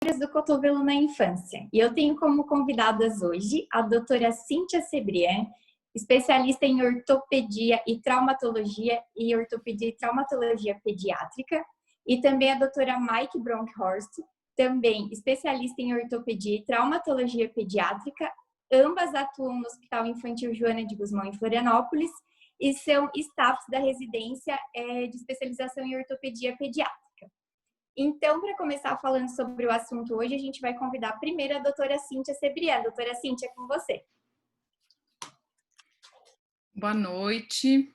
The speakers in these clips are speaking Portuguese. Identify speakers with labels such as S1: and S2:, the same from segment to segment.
S1: do cotovelo na infância. E eu tenho como convidadas hoje a doutora Cíntia Cebrián, especialista em ortopedia e traumatologia pediátrica, e também a doutora Mike Bronkhorst, também especialista em ortopedia e traumatologia pediátrica. Ambas atuam no Hospital Infantil Joana de Guzmão, em Florianópolis, e são staffs da residência de especialização em ortopedia pediátrica. Então, para começar falando sobre o assunto hoje, a gente vai convidar primeiro a doutora Cíntia Cebrián. Doutora Cíntia, é com você.
S2: Boa noite.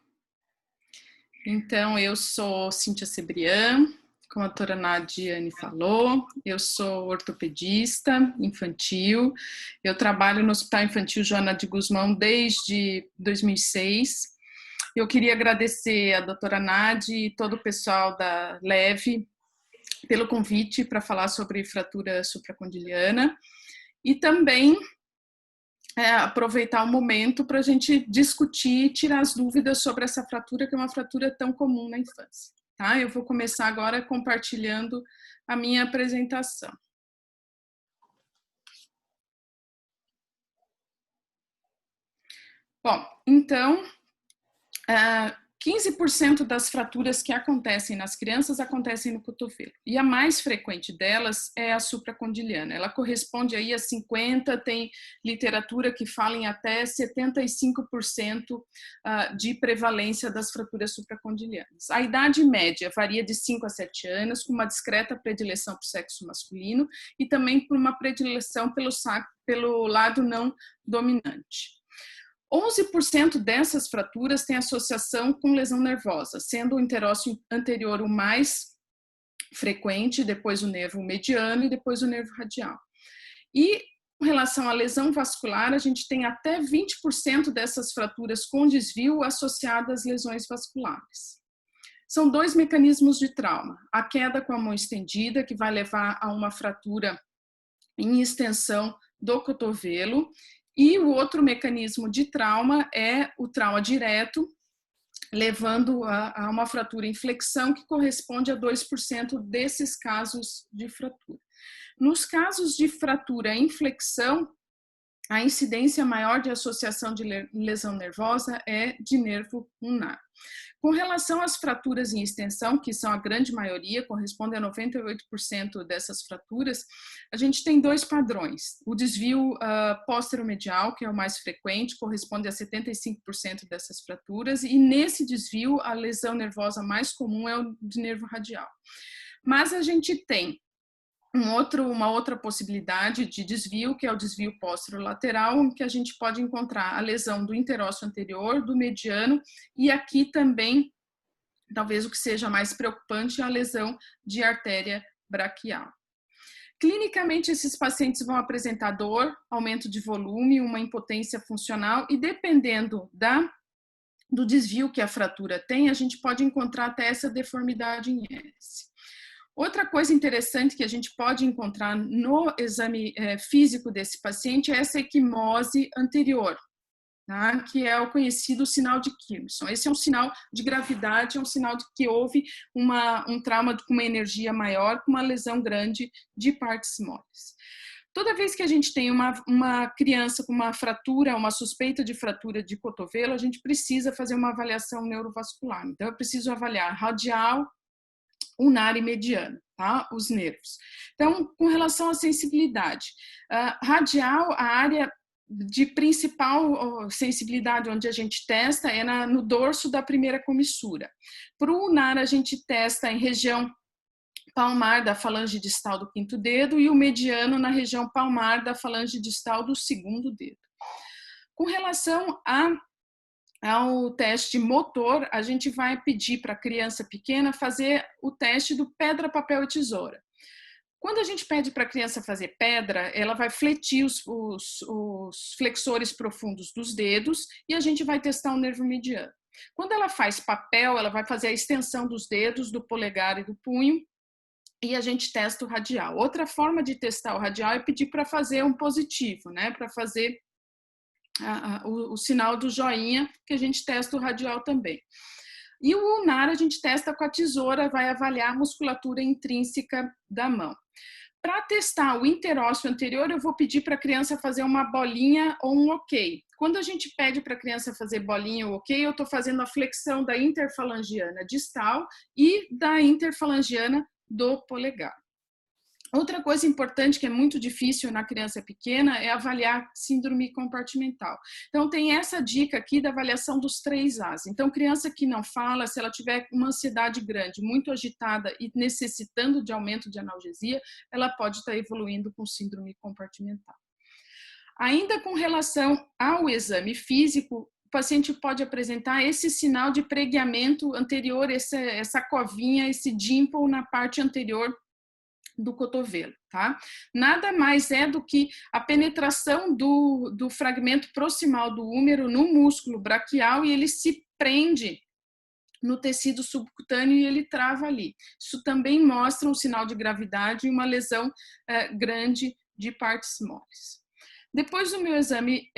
S2: Então, eu sou Cíntia Cebrián, como a doutora Nadiane falou, eu sou ortopedista infantil, eu trabalho no Hospital Infantil Joana de Guzmão desde 2006. Eu queria agradecer a doutora Nadi e todo o pessoal da LEVE pelo convite para falar sobre fratura supracondiliana e também aproveitar o momento para a gente discutir e tirar as dúvidas sobre essa fratura, que é uma fratura tão comum na infância. Tá? Eu vou começar agora compartilhando a minha apresentação. Bom, então, 15% das fraturas que acontecem nas crianças acontecem no cotovelo. E a mais frequente delas é a supracondiliana. Ela corresponde aí a 50%, tem literatura que fala em até 75% de prevalência das fraturas supracondilianas. A idade média varia de 5 a 7 anos, com uma discreta predileção para o sexo masculino e também por uma predileção pelo lado não dominante. 11% dessas fraturas têm associação com lesão nervosa, sendo o interósseo anterior o mais frequente, depois o nervo mediano e depois o nervo radial. E com relação à lesão vascular, a gente tem até 20% dessas fraturas com desvio associadas às lesões vasculares. São dois mecanismos de trauma: a queda com a mão estendida, que vai levar a uma fratura em extensão do cotovelo, e o outro mecanismo de trauma é o trauma direto, levando a uma fratura em flexão, que corresponde a 2% desses casos de fratura. Nos casos de fratura em flexão, a incidência maior de associação de lesão nervosa é de nervo ulnar. Com relação às fraturas em extensão, que são a grande maioria, correspondem a 98% dessas fraturas, a gente tem dois padrões. O desvio pósteromedial, que é o mais frequente, corresponde a 75% dessas fraturas, e nesse desvio a lesão nervosa mais comum é o de nervo radial. Mas a gente tem uma outra possibilidade de desvio, que é o desvio posterolateral, em que a gente pode encontrar a lesão do interósseo anterior, do mediano, e aqui também, talvez o que seja mais preocupante, é a lesão de artéria braquial. Clinicamente, esses pacientes vão apresentar dor, aumento de volume, uma impotência funcional, e dependendo do desvio que a fratura tem, a gente pode encontrar até essa deformidade em S. Outra coisa interessante que a gente pode encontrar no exame físico desse paciente é essa equimose anterior, tá? Que é o conhecido sinal de Kirchhoff. Esse é um sinal de gravidade, é um sinal de que houve um trauma com uma energia maior, com uma lesão grande de partes moles. Toda vez que a gente tem uma criança com uma fratura, uma suspeita de fratura de cotovelo, a gente precisa fazer uma avaliação neurovascular. Então, eu preciso avaliar radial, ulnar e mediano, tá? Os nervos. Então, com relação à sensibilidade, radial, a área de principal sensibilidade onde a gente testa é no dorso da primeira comissura. Para o ulnar, a gente testa em região palmar da falange distal do quinto dedo e o mediano na região palmar da falange distal do segundo dedo. Com relação ao teste motor, a gente vai pedir para a criança pequena fazer o teste do pedra, papel e tesoura. Quando a gente pede para a criança fazer pedra, ela vai fletir os flexores profundos dos dedos e a gente vai testar o nervo mediano. Quando ela faz papel, ela vai fazer a extensão dos dedos, do polegar e do punho, e a gente testa o radial. Outra forma de testar o radial é pedir para fazer um positivo, né? Para fazer o sinal do joinha, que a gente testa o radial também. E o ulnar a gente testa com a tesoura, vai avaliar a musculatura intrínseca da mão. Para testar o interósseo anterior, eu vou pedir para a criança fazer uma bolinha ou um ok. Quando a gente pede para a criança fazer bolinha ou ok, eu estou fazendo a flexão da interfalangiana distal e da interfalangiana do polegar. Outra coisa importante que é muito difícil na criança pequena é avaliar síndrome compartimental. Então, tem essa dica aqui da avaliação dos 3 As. Então, criança que não fala, se ela tiver uma ansiedade grande, muito agitada e necessitando de aumento de analgesia, ela pode estar evoluindo com síndrome compartimental. Ainda com relação ao exame físico, o paciente pode apresentar esse sinal de pregueamento anterior, essa covinha, esse dimple na parte anterior do cotovelo, tá? Nada mais é do que a penetração do fragmento proximal do húmero no músculo braquial e ele se prende no tecido subcutâneo e ele trava ali. Isso também mostra um sinal de gravidade e uma lesão grande de partes moles. Depois do meu exame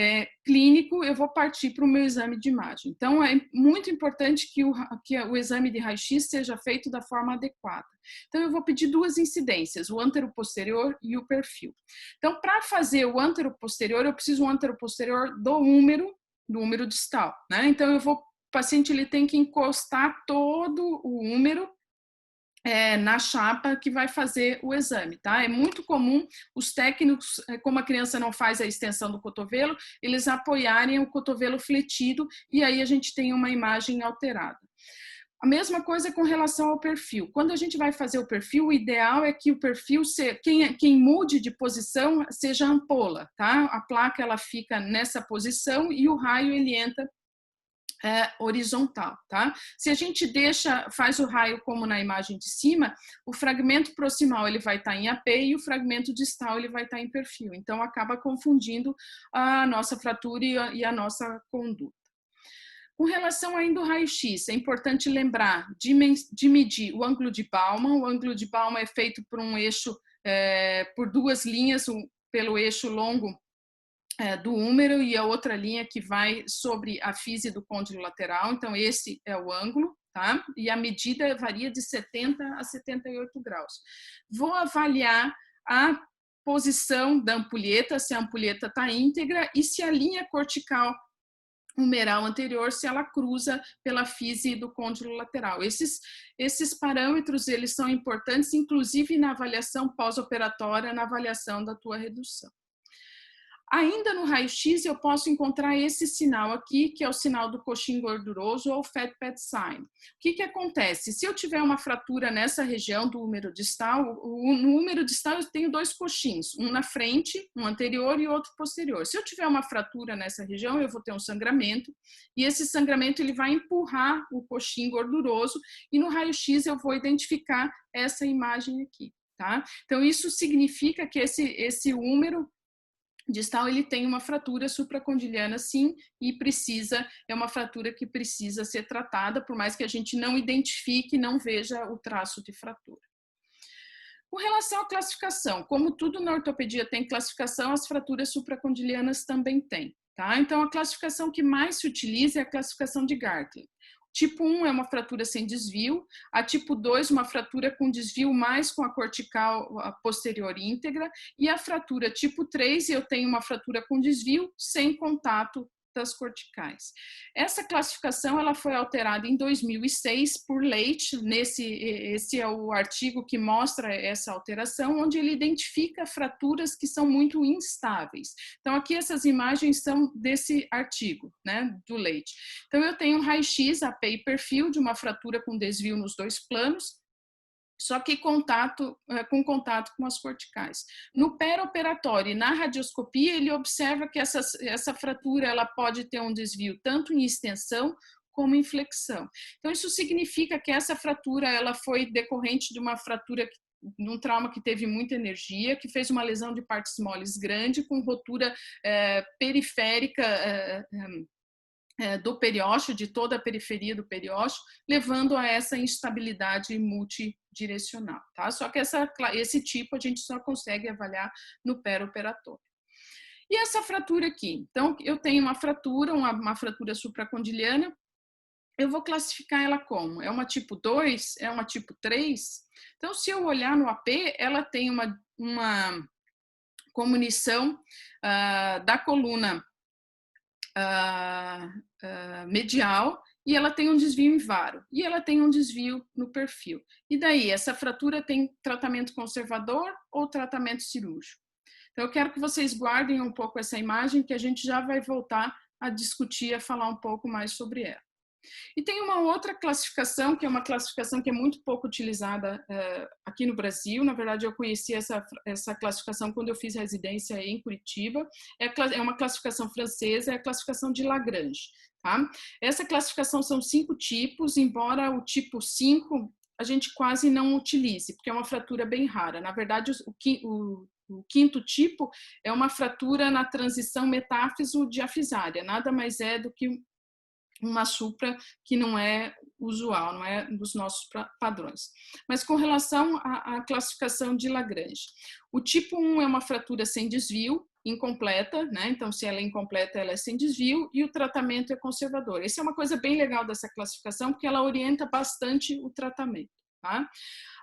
S2: clínico, eu vou partir para o meu exame de imagem. Então, é muito importante que o exame de raio-x seja feito da forma adequada. Então, eu vou pedir 2 incidências, o anteroposterior e o perfil. Então, para fazer o anteroposterior, eu preciso um anteroposterior do húmero distal, né? Então, o paciente ele tem que encostar todo o húmero na chapa que vai fazer o exame, tá? É muito comum os técnicos, como a criança não faz a extensão do cotovelo, eles apoiarem o cotovelo fletido e aí a gente tem uma imagem alterada. A mesma coisa com relação ao perfil. Quando a gente vai fazer o perfil, o ideal é que o perfil, quem mude de posição, seja a ampola, tá? A placa ela fica nessa posição e o raio ele entra horizontal, tá? Se a gente faz o raio como na imagem de cima, o fragmento proximal ele vai estar em AP e o fragmento distal ele vai estar em perfil. Então, acaba confundindo a nossa fratura e a nossa conduta. Com relação ainda ao raio-x, é importante lembrar de medir o ângulo de Bauman. O ângulo de Bauman é feito por um eixo, por 2 linhas, pelo eixo longo do húmero e a outra linha que vai sobre a físio do côndilo lateral. Então, esse é o ângulo, tá? E a medida varia de 70 a 78 graus. Vou avaliar a posição da ampulheta, se a ampulheta está íntegra e se a linha cortical humeral anterior, se ela cruza pela físio do côndilo lateral. Esses parâmetros, eles são importantes, inclusive na avaliação pós-operatória, na avaliação da tua redução. Ainda no raio-x eu posso encontrar esse sinal aqui, que é o sinal do coxim gorduroso ou fat pad sign. O que acontece? Se eu tiver uma fratura nessa região do húmero distal, no húmero distal eu tenho 2 coxins, um na frente, um anterior e outro posterior. Se eu tiver uma fratura nessa região, eu vou ter um sangramento, e esse sangramento ele vai empurrar o coxim gorduroso, e no raio-x eu vou identificar essa imagem aqui, tá? Então, isso significa que esse húmero distal ele tem uma fratura supracondiliana sim e é uma fratura que precisa ser tratada, por mais que a gente não identifique, não veja o traço de fratura. Com relação à classificação, como tudo na ortopedia tem classificação, as fraturas supracondilianas também têm, tá? Então a classificação que mais se utiliza é a classificação de Gartley. Tipo 1 é uma fratura sem desvio, a tipo 2 uma fratura com desvio mais com a cortical posterior íntegra, e a fratura tipo 3 eu tenho uma fratura com desvio sem contato das corticais. Essa classificação ela foi alterada em 2006 por Leite, esse é o artigo que mostra essa alteração, onde ele identifica fraturas que são muito instáveis. Então aqui essas imagens são desse artigo, né, do Leite. Então eu tenho um raio-x, AP e perfil de uma fratura com desvio nos 2 planos, só que com contato com as corticais. No pré-operatório e na radioscopia, ele observa que essa fratura ela pode ter um desvio tanto em extensão como em flexão. Então, isso significa que essa fratura ela foi decorrente de uma fratura num trauma que teve muita energia, que fez uma lesão de partes moles grande, com rotura periférica do periósteo, de toda a periferia do periósteo, levando a essa instabilidade multidirecional, tá? Só que esse tipo a gente só consegue avaliar no pré-operatório. E essa fratura aqui? Então, eu tenho uma fratura supracondiliana, eu vou classificar ela como? É uma tipo 2? É uma tipo 3? Então, se eu olhar no AP, ela tem uma uma comunição da coluna medial, e ela tem um desvio em varo, e ela tem um desvio no perfil. E daí, essa fratura tem tratamento conservador ou tratamento cirúrgico? Então, eu quero que vocês guardem um pouco essa imagem, que a gente já vai voltar a discutir, a falar um pouco mais sobre ela. E tem uma outra classificação, que é uma classificação que é muito pouco utilizada aqui no Brasil. Na verdade, eu conheci essa classificação quando eu fiz residência em Curitiba. É uma classificação francesa, é a classificação de Lagrange. Tá? Essa classificação são 5 tipos, embora o tipo 5 a gente quase não utilize, porque é uma fratura bem rara. Na verdade, o quinto tipo é uma fratura na transição metáfiso-diafisária, nada mais é do que uma supra que não é usual, não é dos nossos padrões. Mas com relação à classificação de Lagrange, o tipo 1 é uma fratura sem desvio, incompleta, né? Então, se ela é incompleta, ela é sem desvio, e o tratamento é conservador. Essa é uma coisa bem legal dessa classificação, porque ela orienta bastante o tratamento, tá?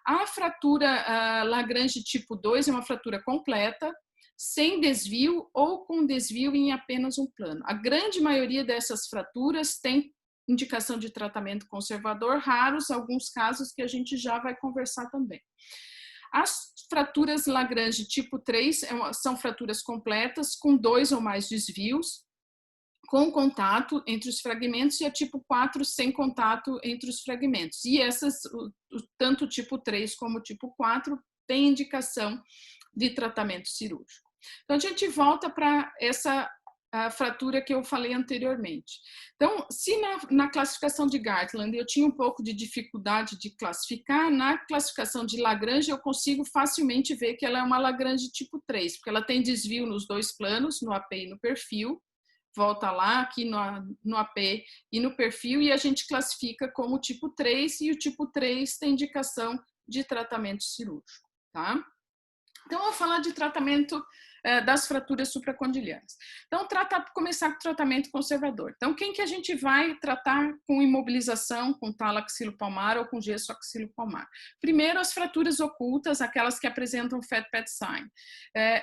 S2: A fratura Lagrange tipo 2 é uma fratura completa, sem desvio ou com desvio em apenas um plano. A grande maioria dessas fraturas tem indicação de tratamento conservador, raros alguns casos que a gente já vai conversar também. As fraturas Lagrange tipo 3 são fraturas completas com 2 ou mais desvios, com contato entre os fragmentos, e a tipo 4 sem contato entre os fragmentos. E essas, tanto tipo 3 como tipo 4, têm indicação de tratamento cirúrgico. Então, a gente volta para essa fratura que eu falei anteriormente. Então, se na classificação de Gartland eu tinha um pouco de dificuldade de classificar, na classificação de Lagrange eu consigo facilmente ver que ela é uma Lagrange tipo 3, porque ela tem desvio nos 2 planos, no AP e no perfil. Volta lá, aqui no AP e no perfil, e a gente classifica como tipo 3, e o tipo 3 tem indicação de tratamento cirúrgico, tá? Então, eu vou falar de tratamento das fraturas supracondilianas. Então, começar com tratamento conservador. Então, quem que a gente vai tratar com imobilização, com tala axilopalmar ou com gesso axilopalmar? Primeiro, as fraturas ocultas, aquelas que apresentam fat pad sign.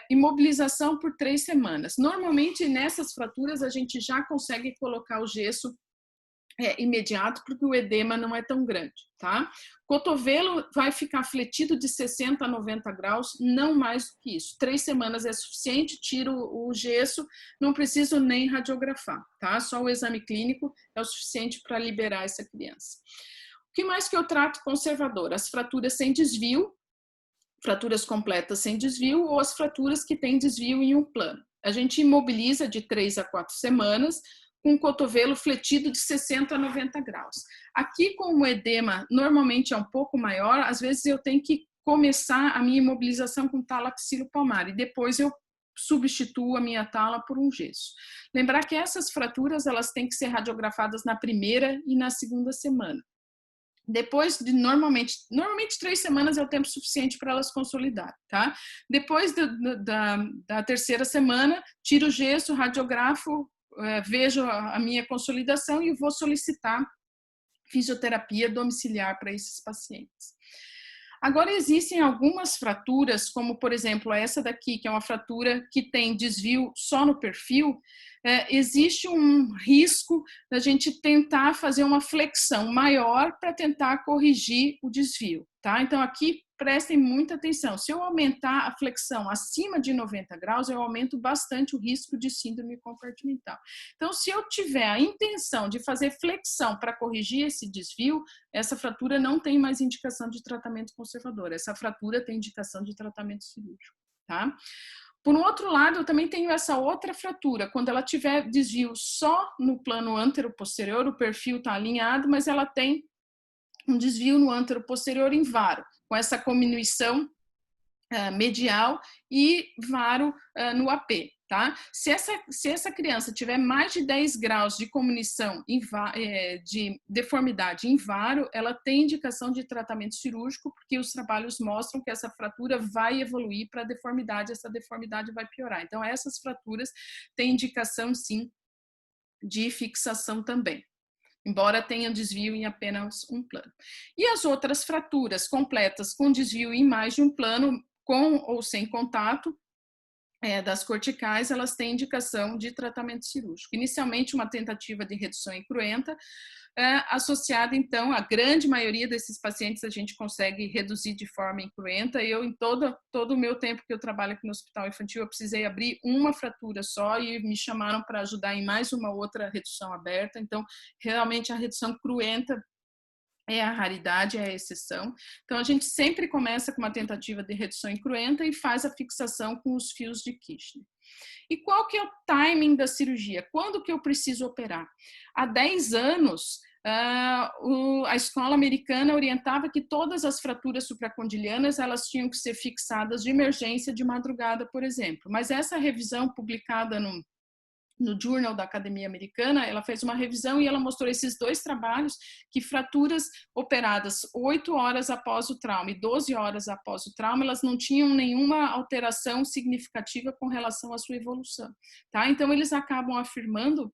S2: Imobilização por 3 semanas. Normalmente, nessas fraturas, a gente já consegue colocar o gesso imediato, porque o edema não é tão grande, tá? Cotovelo vai ficar fletido de 60 a 90 graus, não mais do que isso. 3 semanas é suficiente, tiro o gesso, não preciso nem radiografar, tá? Só o exame clínico é o suficiente para liberar essa criança. O que mais que eu trato conservador? As fraturas sem desvio, fraturas completas sem desvio, ou as fraturas que têm desvio em um plano. A gente imobiliza de 3 a 4 semanas, com o cotovelo fletido de 60 a 90 graus. Aqui, como o edema normalmente é um pouco maior, às vezes eu tenho que começar a minha imobilização com tala axilopalmar, e depois eu substituo a minha tala por um gesso. Lembrar que essas fraturas, elas têm que ser radiografadas na primeira e na segunda semana. Depois de normalmente 3 semanas é o tempo suficiente para elas consolidar, tá? Depois da terceira semana, tiro o gesso, radiografo, vejo a minha consolidação e vou solicitar fisioterapia domiciliar para esses pacientes. Agora, existem algumas fraturas, como por exemplo essa daqui, que é uma fratura que tem desvio só no perfil. Existe um risco da gente tentar fazer uma flexão maior para tentar corrigir o desvio, tá? Então, aqui, prestem muita atenção. Se eu aumentar a flexão acima de 90 graus, eu aumento bastante o risco de síndrome compartimental. Então, se eu tiver a intenção de fazer flexão para corrigir esse desvio, essa fratura não tem mais indicação de tratamento conservador. Essa fratura tem indicação de tratamento cirúrgico, tá? Por um outro lado, eu também tenho essa outra fratura, quando ela tiver desvio só no plano antero-posterior, o perfil está alinhado, mas ela tem um desvio no antero-posterior em varo, com essa cominuição medial e varo no AP, tá? Se essa criança tiver mais de 10 graus de cominuição de deformidade em varo, ela tem indicação de tratamento cirúrgico, porque os trabalhos mostram que essa fratura vai evoluir para deformidade, essa deformidade vai piorar. Então, essas fraturas têm indicação, sim, de fixação também, embora tenha desvio em apenas um plano. E as outras fraturas completas com desvio em mais de um plano, com ou sem contato das corticais, elas têm indicação de tratamento cirúrgico. Inicialmente, uma tentativa de redução incruenta, associada, então, a grande maioria desses pacientes a gente consegue reduzir de forma incruenta. Eu, em todo o meu tempo que eu trabalho aqui no Hospital Infantil, eu precisei abrir uma fratura só e me chamaram para ajudar em mais uma outra redução aberta. Então, realmente, a redução cruenta é a raridade, é a exceção. Então, a gente sempre começa com uma tentativa de redução incruenta e faz a fixação com os fios de Kirchner. E qual que é o timing da cirurgia? Quando que eu preciso operar? Há 10 anos, a escola americana orientava que todas as fraturas supracondilianas elas tinham que ser fixadas de emergência de madrugada, por exemplo. Mas essa revisão publicada no Journal da Academia Americana, ela fez uma revisão e ela mostrou esses dois trabalhos, que fraturas operadas 8 horas após o trauma e 12 horas após o trauma, elas não tinham nenhuma alteração significativa com relação à sua evolução, tá? Então, eles acabam afirmando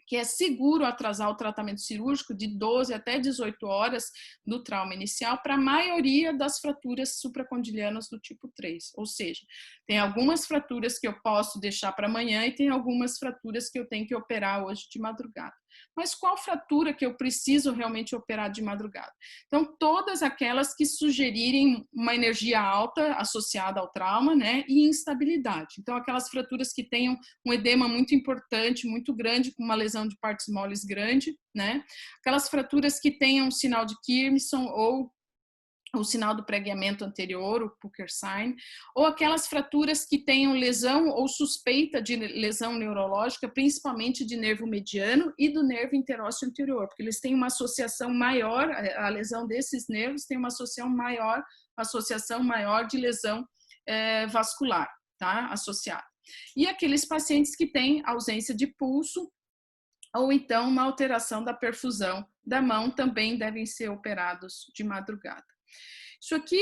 S2: que é seguro atrasar o tratamento cirúrgico de 12 até 18 horas do trauma inicial para a maioria das fraturas supracondilianas do tipo 3. Ou seja, tem algumas fraturas que eu posso deixar para amanhã e tem algumas fraturas que eu tenho que operar hoje de madrugada. Mas qual fratura que eu preciso realmente operar de madrugada? Então, todas aquelas que sugerirem uma energia alta associada ao trauma, né, e instabilidade. Então, aquelas fraturas que tenham um edema muito importante, muito grande, com uma lesão de partes moles grande, né? Aquelas fraturas que tenham um sinal de Kirmison ou o sinal do pregueamento anterior, o Pucker sign, ou aquelas fraturas que tenham lesão ou suspeita de lesão neurológica, principalmente de nervo mediano e do nervo interósseo anterior, porque eles têm uma associação maior, a lesão desses nervos tem uma associação maior de lesão vascular, tá? Associada. E aqueles pacientes que têm ausência de pulso, ou então uma alteração da perfusão da mão, também devem ser operados de madrugada. Isso aqui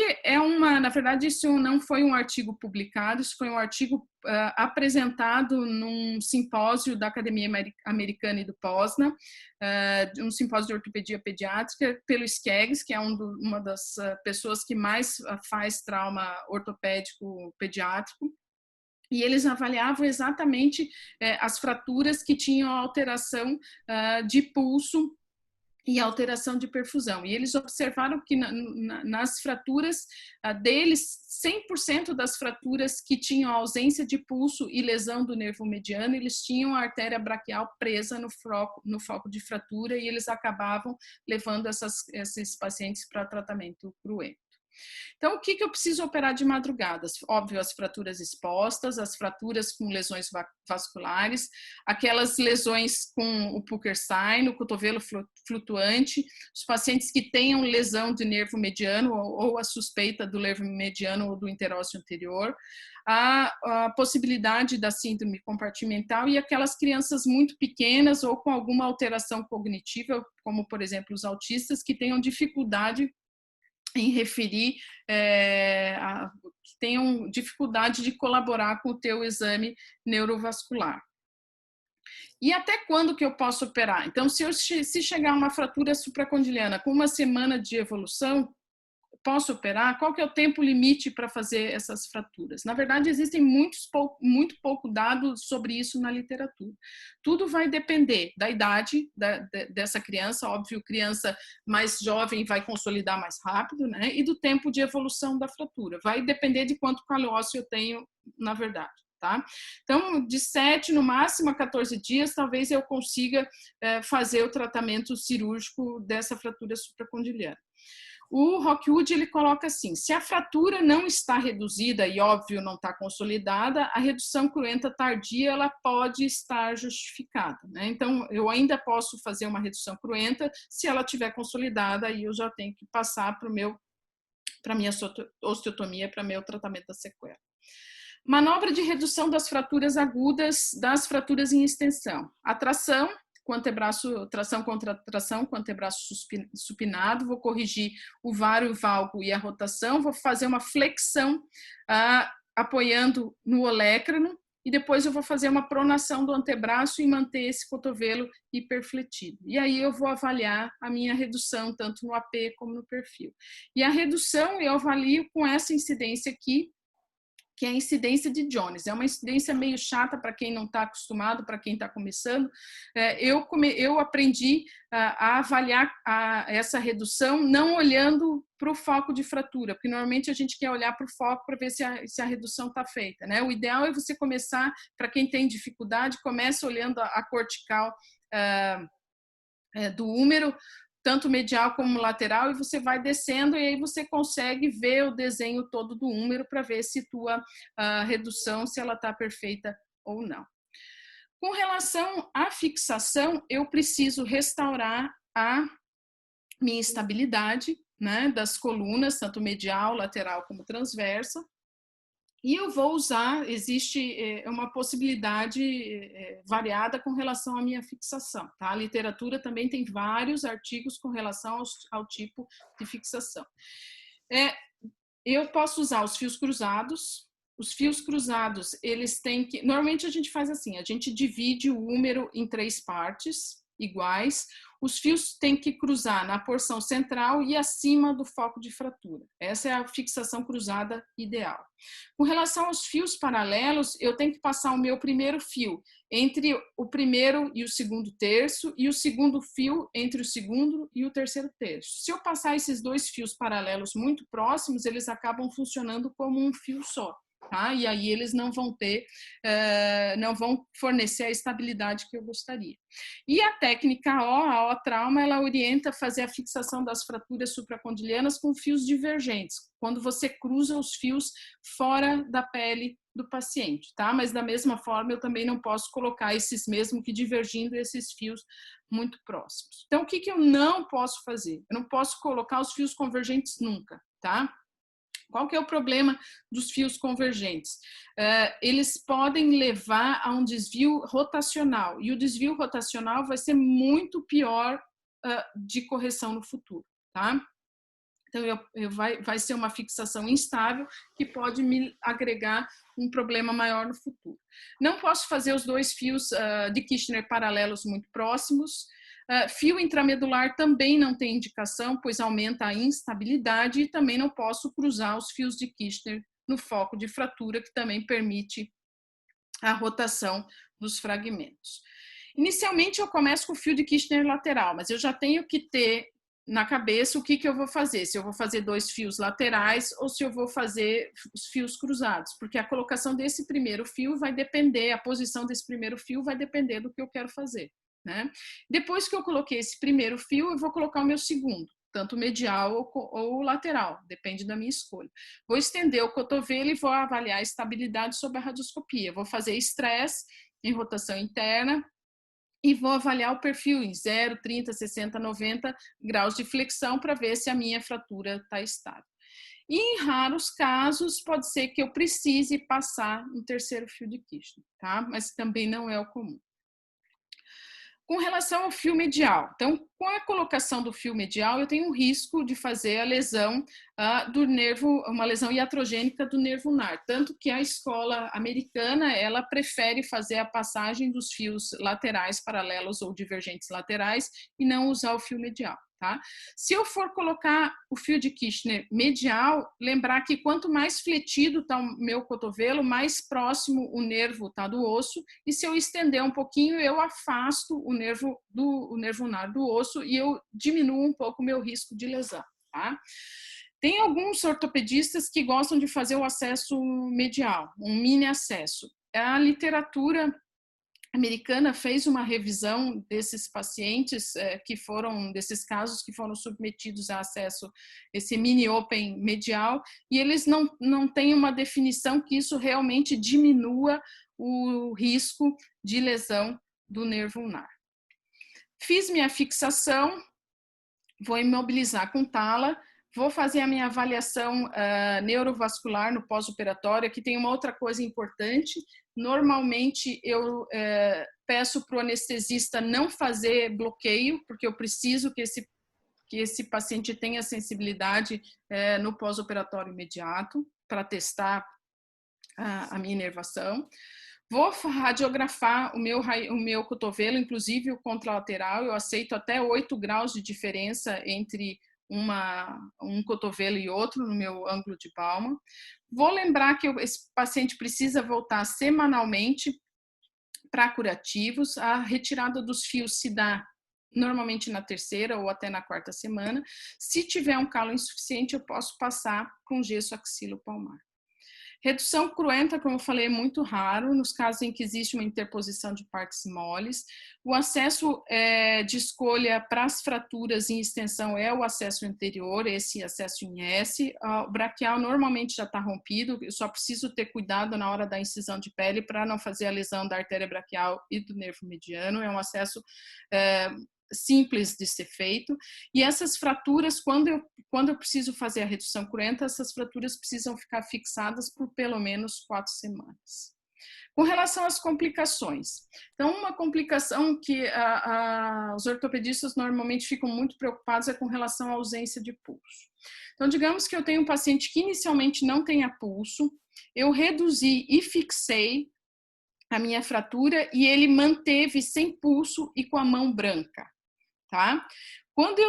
S2: na verdade, isso não foi um artigo publicado, isso foi um artigo apresentado num simpósio da Academia Americana e do POSNA, um simpósio de ortopedia pediátrica, pelo Skeggs, que é uma das pessoas que mais faz trauma ortopédico pediátrico. E eles avaliavam exatamente as fraturas que tinham alteração de pulso e alteração de perfusão. E eles observaram que nas fraturas deles, 100% das fraturas que tinham ausência de pulso e lesão do nervo mediano, eles tinham a artéria braquial presa no foco de fratura e eles acabavam levando esses pacientes para tratamento cruento. Então, o que eu preciso operar de madrugadas? Óbvio, as fraturas expostas, as fraturas com lesões vasculares, aquelas lesões com o Pucker sign, o cotovelo flutuante, os pacientes que tenham lesão de nervo mediano ou a suspeita do nervo mediano ou do interósseo anterior, a possibilidade da síndrome compartimental e aquelas crianças muito pequenas ou com alguma alteração cognitiva, como, por exemplo, os autistas, que tenham dificuldade em referir, que tenham dificuldade de colaborar com o teu exame neurovascular. E até quando que eu posso operar? Então, se chegar uma fratura supracondiliana com uma semana de evolução, posso operar? Qual que é o tempo limite para fazer essas fraturas? Na verdade, existem muito pouco dados sobre isso na literatura. Tudo vai depender da idade dessa criança, óbvio, criança mais jovem vai consolidar mais rápido, né? E do tempo de evolução da fratura. Vai depender de quanto calho ósseo eu tenho, na verdade. Tá? Então, de 7, no máximo a 14 dias, talvez eu consiga fazer o tratamento cirúrgico dessa fratura supracondiliana. O Rockwood, ele coloca assim, se a fratura não está reduzida e, óbvio, não está consolidada, a redução cruenta tardia, ela pode estar justificada, né? Então, eu ainda posso fazer uma redução cruenta se ela estiver consolidada e eu já tenho que passar para a minha osteotomia, para o meu tratamento da sequela. Manobra de redução das fraturas agudas, das fraturas em extensão. A tração com antebraço, tração contra tração com antebraço supinado, vou corrigir o vário valgo e a rotação, vou fazer uma flexão apoiando no olecrano e depois eu vou fazer uma pronação do antebraço e manter esse cotovelo hiperfletido. E aí eu vou avaliar a minha redução, tanto no AP como no perfil. E a redução eu avalio com essa incidência aqui, que é a incidência de Jones. É uma incidência meio chata para quem não está acostumado, para quem está começando. Eu aprendi a avaliar essa redução não olhando para o foco de fratura, porque normalmente a gente quer olhar para o foco para ver se a redução está feita, né? O ideal é você começar, para quem tem dificuldade, começa olhando a cortical do húmero, tanto medial como lateral, e você vai descendo e aí você consegue ver o desenho todo do húmero para ver se tua redução, se ela está perfeita ou não. Com relação à fixação, eu preciso restaurar a minha estabilidade, né, das colunas, tanto medial, lateral como transversa. E eu vou usar, existe uma possibilidade variada com relação à minha fixação, tá? A literatura também tem vários artigos com relação ao tipo de fixação. Eu posso usar os fios cruzados. Os fios cruzados, eles têm que... Normalmente a gente faz assim, a gente divide o húmero em 3 partes iguais. Os fios têm que cruzar na porção central e acima do foco de fratura. Essa é a fixação cruzada ideal. Com relação aos fios paralelos, eu tenho que passar o meu primeiro fio entre o primeiro e o segundo terço e o segundo fio entre o segundo e o terceiro terço. Se eu passar esses 2 fios paralelos muito próximos, eles acabam funcionando como um fio só. Tá? E aí eles não vão não vão fornecer a estabilidade que eu gostaria. E a técnica a O-trauma, ela orienta a fazer a fixação das fraturas supracondilianas com fios divergentes, quando você cruza os fios fora da pele do paciente, tá? Mas da mesma forma eu também não posso colocar esses mesmo que divergindo esses fios muito próximos. Então o que eu não posso fazer? Eu não posso colocar os fios convergentes nunca, tá? Qual que é o problema dos fios convergentes? Eles podem levar a um desvio rotacional, e o desvio rotacional vai ser muito pior de correção no futuro, tá? Então, vai ser uma fixação instável que pode me agregar um problema maior no futuro. Não posso fazer os 2 fios de Kirchner paralelos muito próximos. Fio intramedular também não tem indicação, pois aumenta a instabilidade, e também não posso cruzar os fios de Kirchner no foco de fratura, que também permite a rotação dos fragmentos. Inicialmente eu começo com o fio de Kirchner lateral, mas eu já tenho que ter na cabeça o que eu vou fazer, se eu vou fazer 2 fios laterais ou se eu vou fazer os fios cruzados, porque a colocação desse primeiro fio vai depender, a posição desse primeiro fio vai depender do que eu quero fazer, né? Depois que eu coloquei esse primeiro fio, eu vou colocar o meu segundo, tanto medial ou lateral, depende da minha escolha. Vou estender o cotovelo e vou avaliar a estabilidade sob a radioscopia. Vou fazer estresse em rotação interna, e vou avaliar o perfil em 0, 30, 60, 90 graus de flexão para ver se a minha fratura está estável. E em raros casos, pode ser que eu precise passar um terceiro fio de Kirchner, tá? Mas também não é o comum. Com relação ao fio medial, então, com a colocação do fio medial, eu tenho um risco de fazer a lesão do nervo, uma lesão iatrogênica do nervo ulnar, tanto que a escola americana, ela prefere fazer a passagem dos fios laterais paralelos ou divergentes laterais e não usar o fio medial, tá? Se eu for colocar o fio de Kirchner medial, lembrar que quanto mais fletido está o meu cotovelo, mais próximo o nervo está do osso, e se eu estender um pouquinho, eu afasto o nervo ulnar do osso e eu diminuo um pouco o meu risco de lesão, tá? Tem alguns ortopedistas que gostam de fazer o acesso medial, um mini acesso. A literatura americana fez uma revisão desses pacientes desses casos que foram submetidos a acesso, esse mini open medial, e eles não têm uma definição que isso realmente diminua o risco de lesão do nervo ulnar. Fiz minha fixação, vou imobilizar com tala, vou fazer a minha avaliação neurovascular no pós-operatório. Aqui tem uma outra coisa importante. Normalmente eu peço para o anestesista não fazer bloqueio, porque eu preciso que esse paciente tenha sensibilidade no pós-operatório imediato, para testar a minha inervação. Vou radiografar o meu cotovelo, inclusive o contralateral. Eu aceito até 8 graus de diferença entre um cotovelo e outro no meu ângulo de palma. Vou lembrar que esse paciente precisa voltar semanalmente para curativos. A retirada dos fios se dá normalmente na 3ª ou até na 4ª semana. Se tiver um calo insuficiente, eu posso passar com gesso axilopalmar. Redução cruenta, como eu falei, é muito raro, nos casos em que existe uma interposição de partes moles. O acesso de escolha para as fraturas em extensão é o acesso anterior, esse acesso em S. O braquial normalmente já está rompido, eu só preciso ter cuidado na hora da incisão de pele para não fazer a lesão da artéria braquial e do nervo mediano. É um acesso simples de ser feito, e essas fraturas, quando eu preciso fazer a redução cruenta, essas fraturas precisam ficar fixadas por pelo menos 4 semanas. Com relação às complicações, então uma complicação que os ortopedistas normalmente ficam muito preocupados é com relação à ausência de pulso. Então, digamos que eu tenho um paciente que inicialmente não tenha pulso, eu reduzi e fixei a minha fratura e ele manteve sem pulso e com a mão branca. Tá? Quando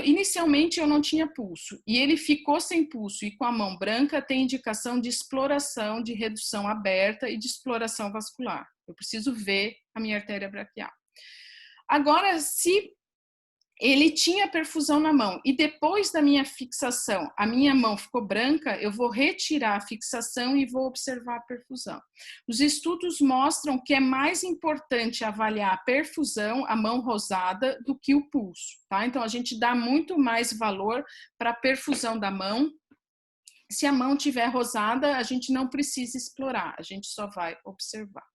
S2: inicialmente eu não tinha pulso e ele ficou sem pulso e com a mão branca, tem indicação de exploração, de redução aberta e de exploração vascular. Eu preciso ver a minha artéria braquial. Agora, se ele tinha perfusão na mão e depois da minha fixação a minha mão ficou branca, eu vou retirar a fixação e vou observar a perfusão. Os estudos mostram que é mais importante avaliar a perfusão, a mão rosada, do que o pulso, tá? Então a gente dá muito mais valor para a perfusão da mão. Se a mão estiver rosada, a gente não precisa explorar, a gente só vai observar.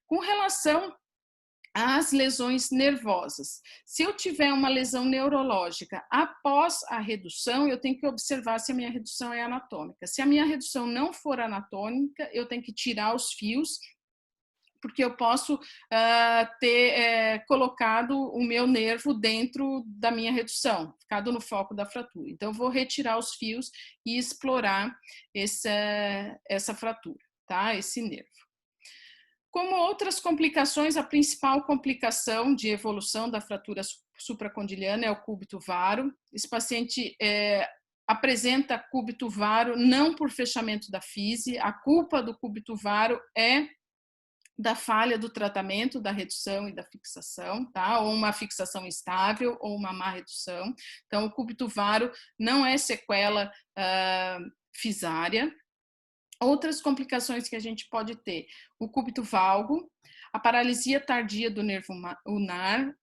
S2: Com relação as lesões nervosas. Se eu tiver uma lesão neurológica após a redução, eu tenho que observar se a minha redução é anatômica. Se a minha redução não for anatômica, eu tenho que tirar os fios, porque eu posso ter colocado o meu nervo dentro da minha redução, ficado no foco da fratura. Então, eu vou retirar os fios e explorar essa fratura, tá? Esse nervo. Como outras complicações, a principal complicação de evolução da fratura supracondiliana é o cúbito varo. Esse paciente apresenta cúbito varo não por fechamento da fise, a culpa do cúbito varo é da falha do tratamento, da redução e da fixação, tá? Ou uma fixação instável ou uma má redução. Então, o cúbito varo não é sequela fisária. Outras complicações que a gente pode ter, o cúbito valgo, a paralisia tardia do nervo ulnar,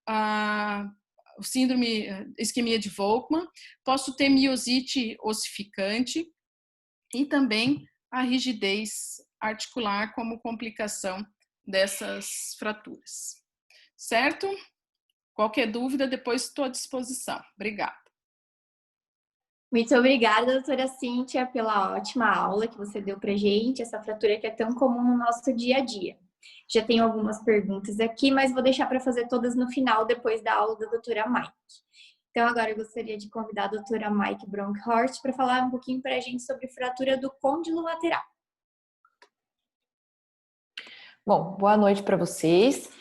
S2: o síndrome isquemia de Volkmann, posso ter miosite ossificante e também a rigidez articular como complicação dessas fraturas. Certo? Qualquer dúvida, depois estou à disposição. Obrigada.
S1: Muito obrigada, doutora Cíntia, pela ótima aula que você deu pra gente, essa fratura que é tão comum no nosso dia a dia. Já tenho algumas perguntas aqui, mas vou deixar para fazer todas no final, depois da aula da doutora Mike. Então, agora eu gostaria de convidar a doutora Mike Bronkhorst para falar um pouquinho para a gente sobre fratura do côndilo lateral.
S3: Bom, boa noite para vocês.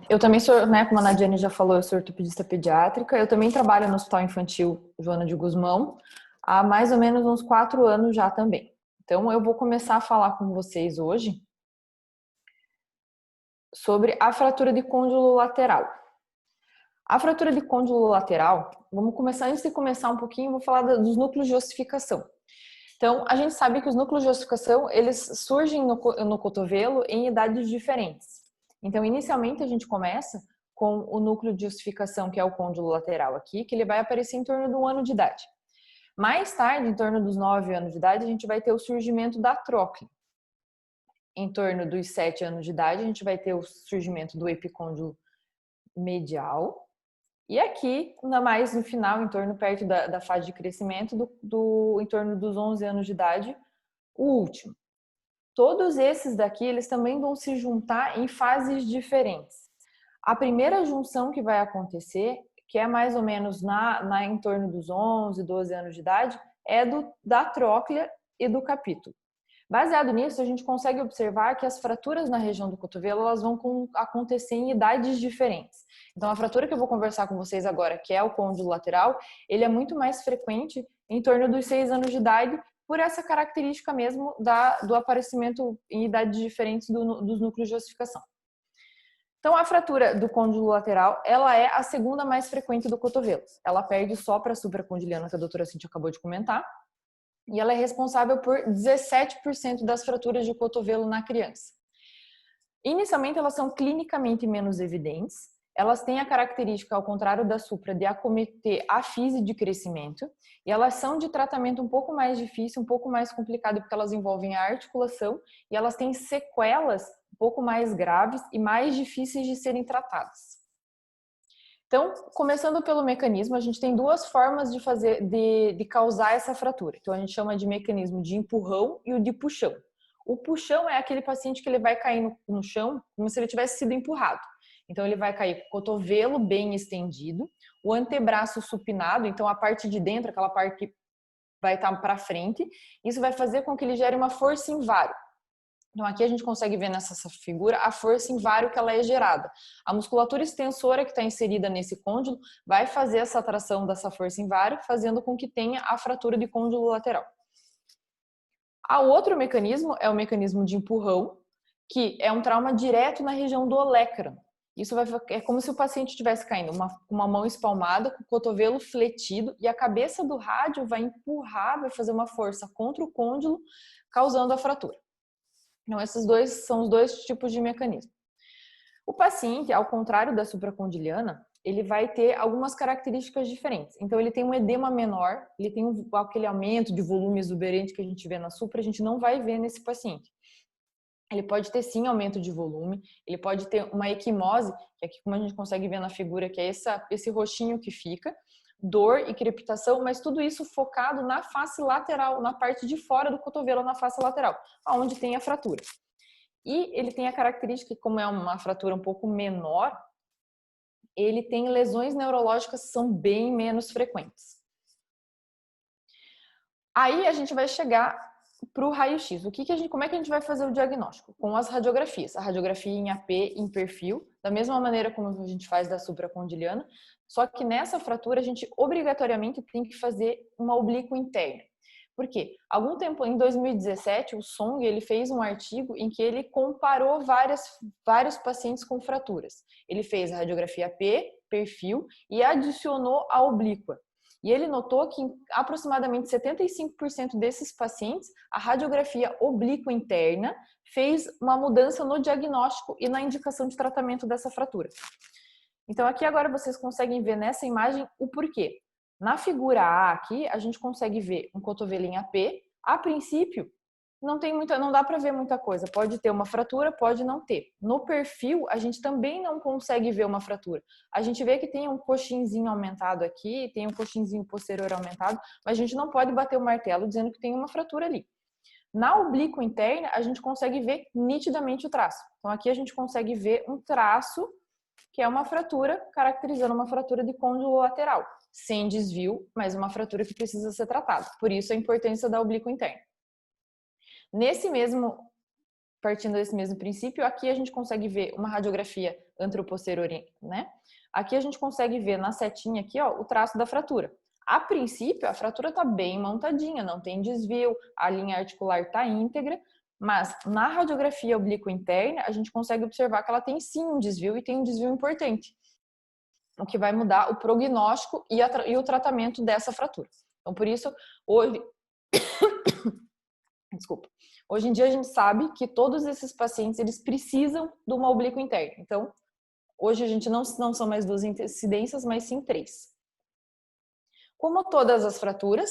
S3: Eu também sou, como a Nadiane já falou, eu sou ortopedista pediátrica. Eu também trabalho no Hospital Infantil Joana de Guzmão há mais ou menos uns 4 anos já também. Então, eu vou começar a falar com vocês hoje sobre a fratura de côndilo lateral. A fratura de côndilo lateral, vamos começar, antes de começar um pouquinho, vou falar dos núcleos de ossificação. Então, a gente sabe que os núcleos de ossificação, eles surgem no cotovelo em idades diferentes. Então, inicialmente, a gente começa com o núcleo de ossificação, que é o côndilo lateral aqui, que ele vai aparecer em torno de 1 ano de idade. Mais tarde, em torno dos 9 anos de idade, a gente vai ter o surgimento da tróclea. Em torno dos 7 anos de idade, a gente vai ter o surgimento do epicôndilo medial. E aqui, ainda mais no final, perto da fase de crescimento, em torno dos 11 anos de idade, o último. Todos esses daqui, eles também vão se juntar em fases diferentes. A primeira junção que vai acontecer, que é mais ou menos em torno dos 11, 12 anos de idade, é da tróclea e do capítulo. Baseado nisso, a gente consegue observar que as fraturas na região do cotovelo, elas vão acontecer em idades diferentes. Então, a fratura que eu vou conversar com vocês agora, que é o côndilo lateral, ele é muito mais frequente em torno dos 6 anos de idade, por essa característica mesmo do aparecimento em idades diferentes dos núcleos de ossificação. Então, a fratura do côndilo lateral, ela é a segunda mais frequente do cotovelo. Ela perde só para a supracondiliana, que a doutora Cíntia acabou de comentar, e ela é responsável por 17% das fraturas de cotovelo na criança. Inicialmente, elas são clinicamente menos evidentes. Elas têm a característica, ao contrário da supra, de acometer a fise de crescimento. E elas são de tratamento um pouco mais difícil, um pouco mais complicado, porque elas envolvem a articulação e elas têm sequelas um pouco mais graves e mais difíceis de serem tratadas. Então, começando pelo mecanismo, a gente tem duas formas de causar essa fratura. Então, a gente chama de mecanismo de empurrão e o de puxão. O puxão é aquele paciente que ele vai cair no chão como se ele tivesse sido empurrado. Então, ele vai cair com o cotovelo bem estendido, o antebraço supinado, então a parte de dentro, aquela parte que vai estar para frente, isso vai fazer com que ele gere uma força em vário. Então, aqui a gente consegue ver nessa figura a força em vário que ela é gerada. A musculatura extensora que está inserida nesse côndilo vai fazer essa atração dessa força em vário, fazendo com que tenha a fratura de côndilo lateral. O outro mecanismo é o mecanismo de empurrão, que é um trauma direto na região do olecranon. Isso é como se o paciente estivesse caindo com uma mão espalmada, com o cotovelo fletido, e a cabeça do rádio vai empurrar, vai fazer uma força contra o côndilo, causando a fratura. Então, esses são os dois tipos de mecanismo. O paciente, ao contrário da supracondiliana, ele vai ter algumas características diferentes. Então, ele tem um edema menor, ele tem aquele aumento de volume exuberante que a gente vê na supra, a gente não vai ver nesse paciente. Ele pode ter sim aumento de volume, ele pode ter uma equimose, que aqui como a gente consegue ver na figura, que é esse roxinho que fica, dor e crepitação, mas tudo isso focado na face lateral, na parte de fora do cotovelo, na face lateral, onde tem a fratura. E ele tem a característica que, como é uma fratura um pouco menor, ele tem lesões neurológicas que são bem menos frequentes. Aí a gente vai chegar para o raio-x. Como é que a gente vai fazer o diagnóstico? Com as radiografias. A radiografia em AP, em perfil, da mesma maneira como a gente faz da supracondiliana, só que nessa fratura a gente obrigatoriamente tem que fazer uma oblíqua interna. Por quê? Algum tempo, em 2017, o Song ele fez um artigo em que ele comparou vários pacientes com fraturas. Ele fez a radiografia AP, perfil e adicionou a oblíqua. E ele notou que em aproximadamente 75% desses pacientes, a radiografia oblíqua interna fez uma mudança no diagnóstico e na indicação de tratamento dessa fratura. Então, aqui agora vocês conseguem ver nessa imagem o porquê. Na figura A aqui, a gente consegue ver um cotovelo em AP. A princípio, não dá para ver muita coisa. Pode ter uma fratura, pode não ter. No perfil, a gente também não consegue ver uma fratura. A gente vê que tem um coxinzinho aumentado aqui, tem um coxinzinho posterior aumentado, mas a gente não pode bater o martelo dizendo que tem uma fratura ali. Na oblíqua interna, a gente consegue ver nitidamente o traço. Então, aqui a gente consegue ver um traço que é uma fratura, caracterizando uma fratura de côndilo lateral, sem desvio, mas uma fratura que precisa ser tratada. Por isso, a importância da oblíqua interna. Partindo desse mesmo princípio, aqui a gente consegue ver uma radiografia anteroposterior, né? Aqui a gente consegue ver na setinha aqui, ó, o traço da fratura. A princípio, a fratura está bem montadinha, não tem desvio, a linha articular está íntegra, mas na radiografia oblíqua interna, a gente consegue observar que ela tem sim um desvio e tem um desvio importante, o que vai mudar o prognóstico e o tratamento dessa fratura. Então, por isso, hoje em dia a gente sabe que todos esses pacientes, eles precisam de uma oblíqua interna. Então, hoje a gente não são mais 2 incidências, mas sim 3. Como todas as fraturas,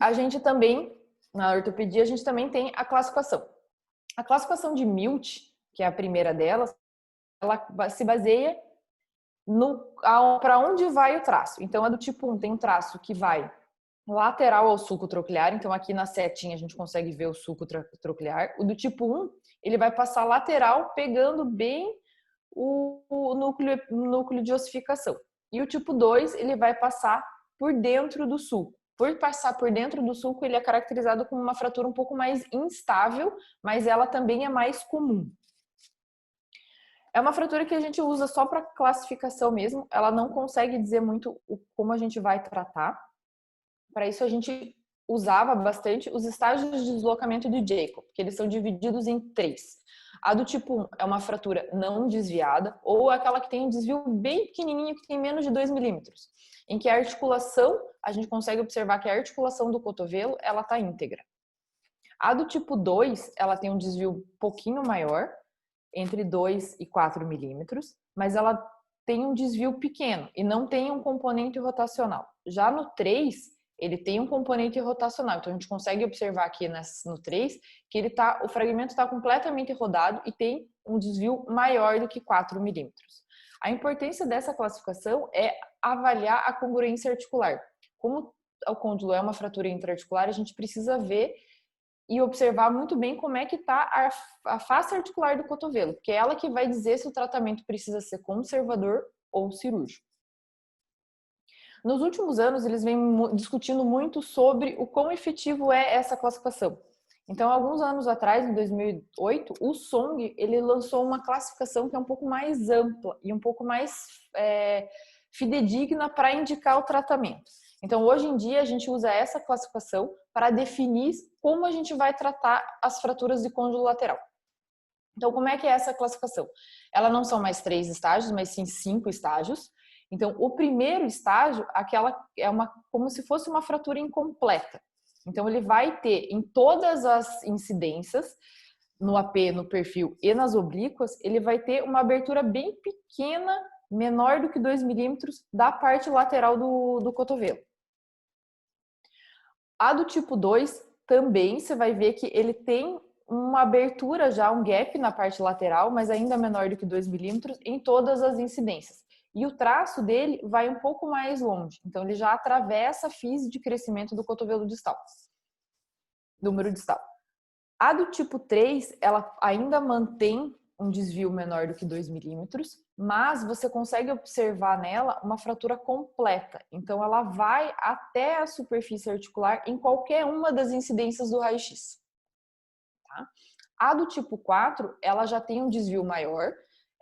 S3: a gente também, na ortopedia, a gente também tem a classificação. A classificação de Milt, que é a primeira delas, ela se baseia para onde vai o traço. Então, a do tipo 1 tem um traço que vai lateral ao sulco troclear, então aqui na setinha a gente consegue ver o sulco troclear. O do tipo 1, ele vai passar lateral, pegando bem o núcleo de ossificação. E o tipo 2, ele vai passar por dentro do sulco. por passar por dentro do sulco, ele é caracterizado como uma fratura um pouco mais instável, mas ela também é mais comum. É uma fratura que a gente usa só para classificação mesmo, ela não consegue dizer muito como a gente vai tratar. Para isso a gente usava bastante os estágios de deslocamento de Jacob, que eles são divididos em 3. A do tipo 1 é uma fratura não desviada, ou aquela que tem um desvio bem pequenininho, que tem menos de 2 milímetros, em que a articulação, a gente consegue observar que a articulação do cotovelo, ela está íntegra. A do tipo 2, ela tem um desvio um pouquinho maior, entre 2 e 4 milímetros, mas ela tem um desvio pequeno e não tem um componente rotacional. Já no 3, ele tem um componente rotacional, então a gente consegue observar aqui no 3 que o fragmento está completamente rodado e tem um desvio maior do que 4 milímetros. A importância dessa classificação é avaliar a congruência articular. Como o côndulo é uma fratura intraarticular, a gente precisa ver e observar muito bem como é que está a face articular do cotovelo, porque é ela que vai dizer se o tratamento precisa ser conservador ou cirúrgico. Nos últimos anos, eles vêm discutindo muito sobre o quão efetivo é essa classificação. Então, alguns anos atrás, em 2008, o Song ele lançou uma classificação que é um pouco mais ampla e um pouco mais fidedigna para indicar o tratamento. Então, hoje em dia, a gente usa essa classificação para definir como a gente vai tratar as fraturas de côndulo lateral. Então, como é que é essa classificação? Ela não são mais 3 estágios, mas sim 5 estágios. Então, o primeiro estágio, como se fosse uma fratura incompleta. Então, ele vai ter em todas as incidências, no AP, no perfil e nas oblíquas, ele vai ter uma abertura bem pequena, menor do que 2 milímetros, da parte lateral do cotovelo. A do tipo 2, também você vai ver que ele tem uma abertura já, um gap na parte lateral, mas ainda menor do que 2 milímetros em todas as incidências. E o traço dele vai um pouco mais longe, então ele já atravessa a fise de crescimento do cotovelo distal, do número distal. A do tipo 3, ela ainda mantém um desvio menor do que 2 milímetros, mas você consegue observar nela uma fratura completa. Então, ela vai até a superfície articular em qualquer uma das incidências do raio-x. Tá? A do tipo 4, ela já tem um desvio maior,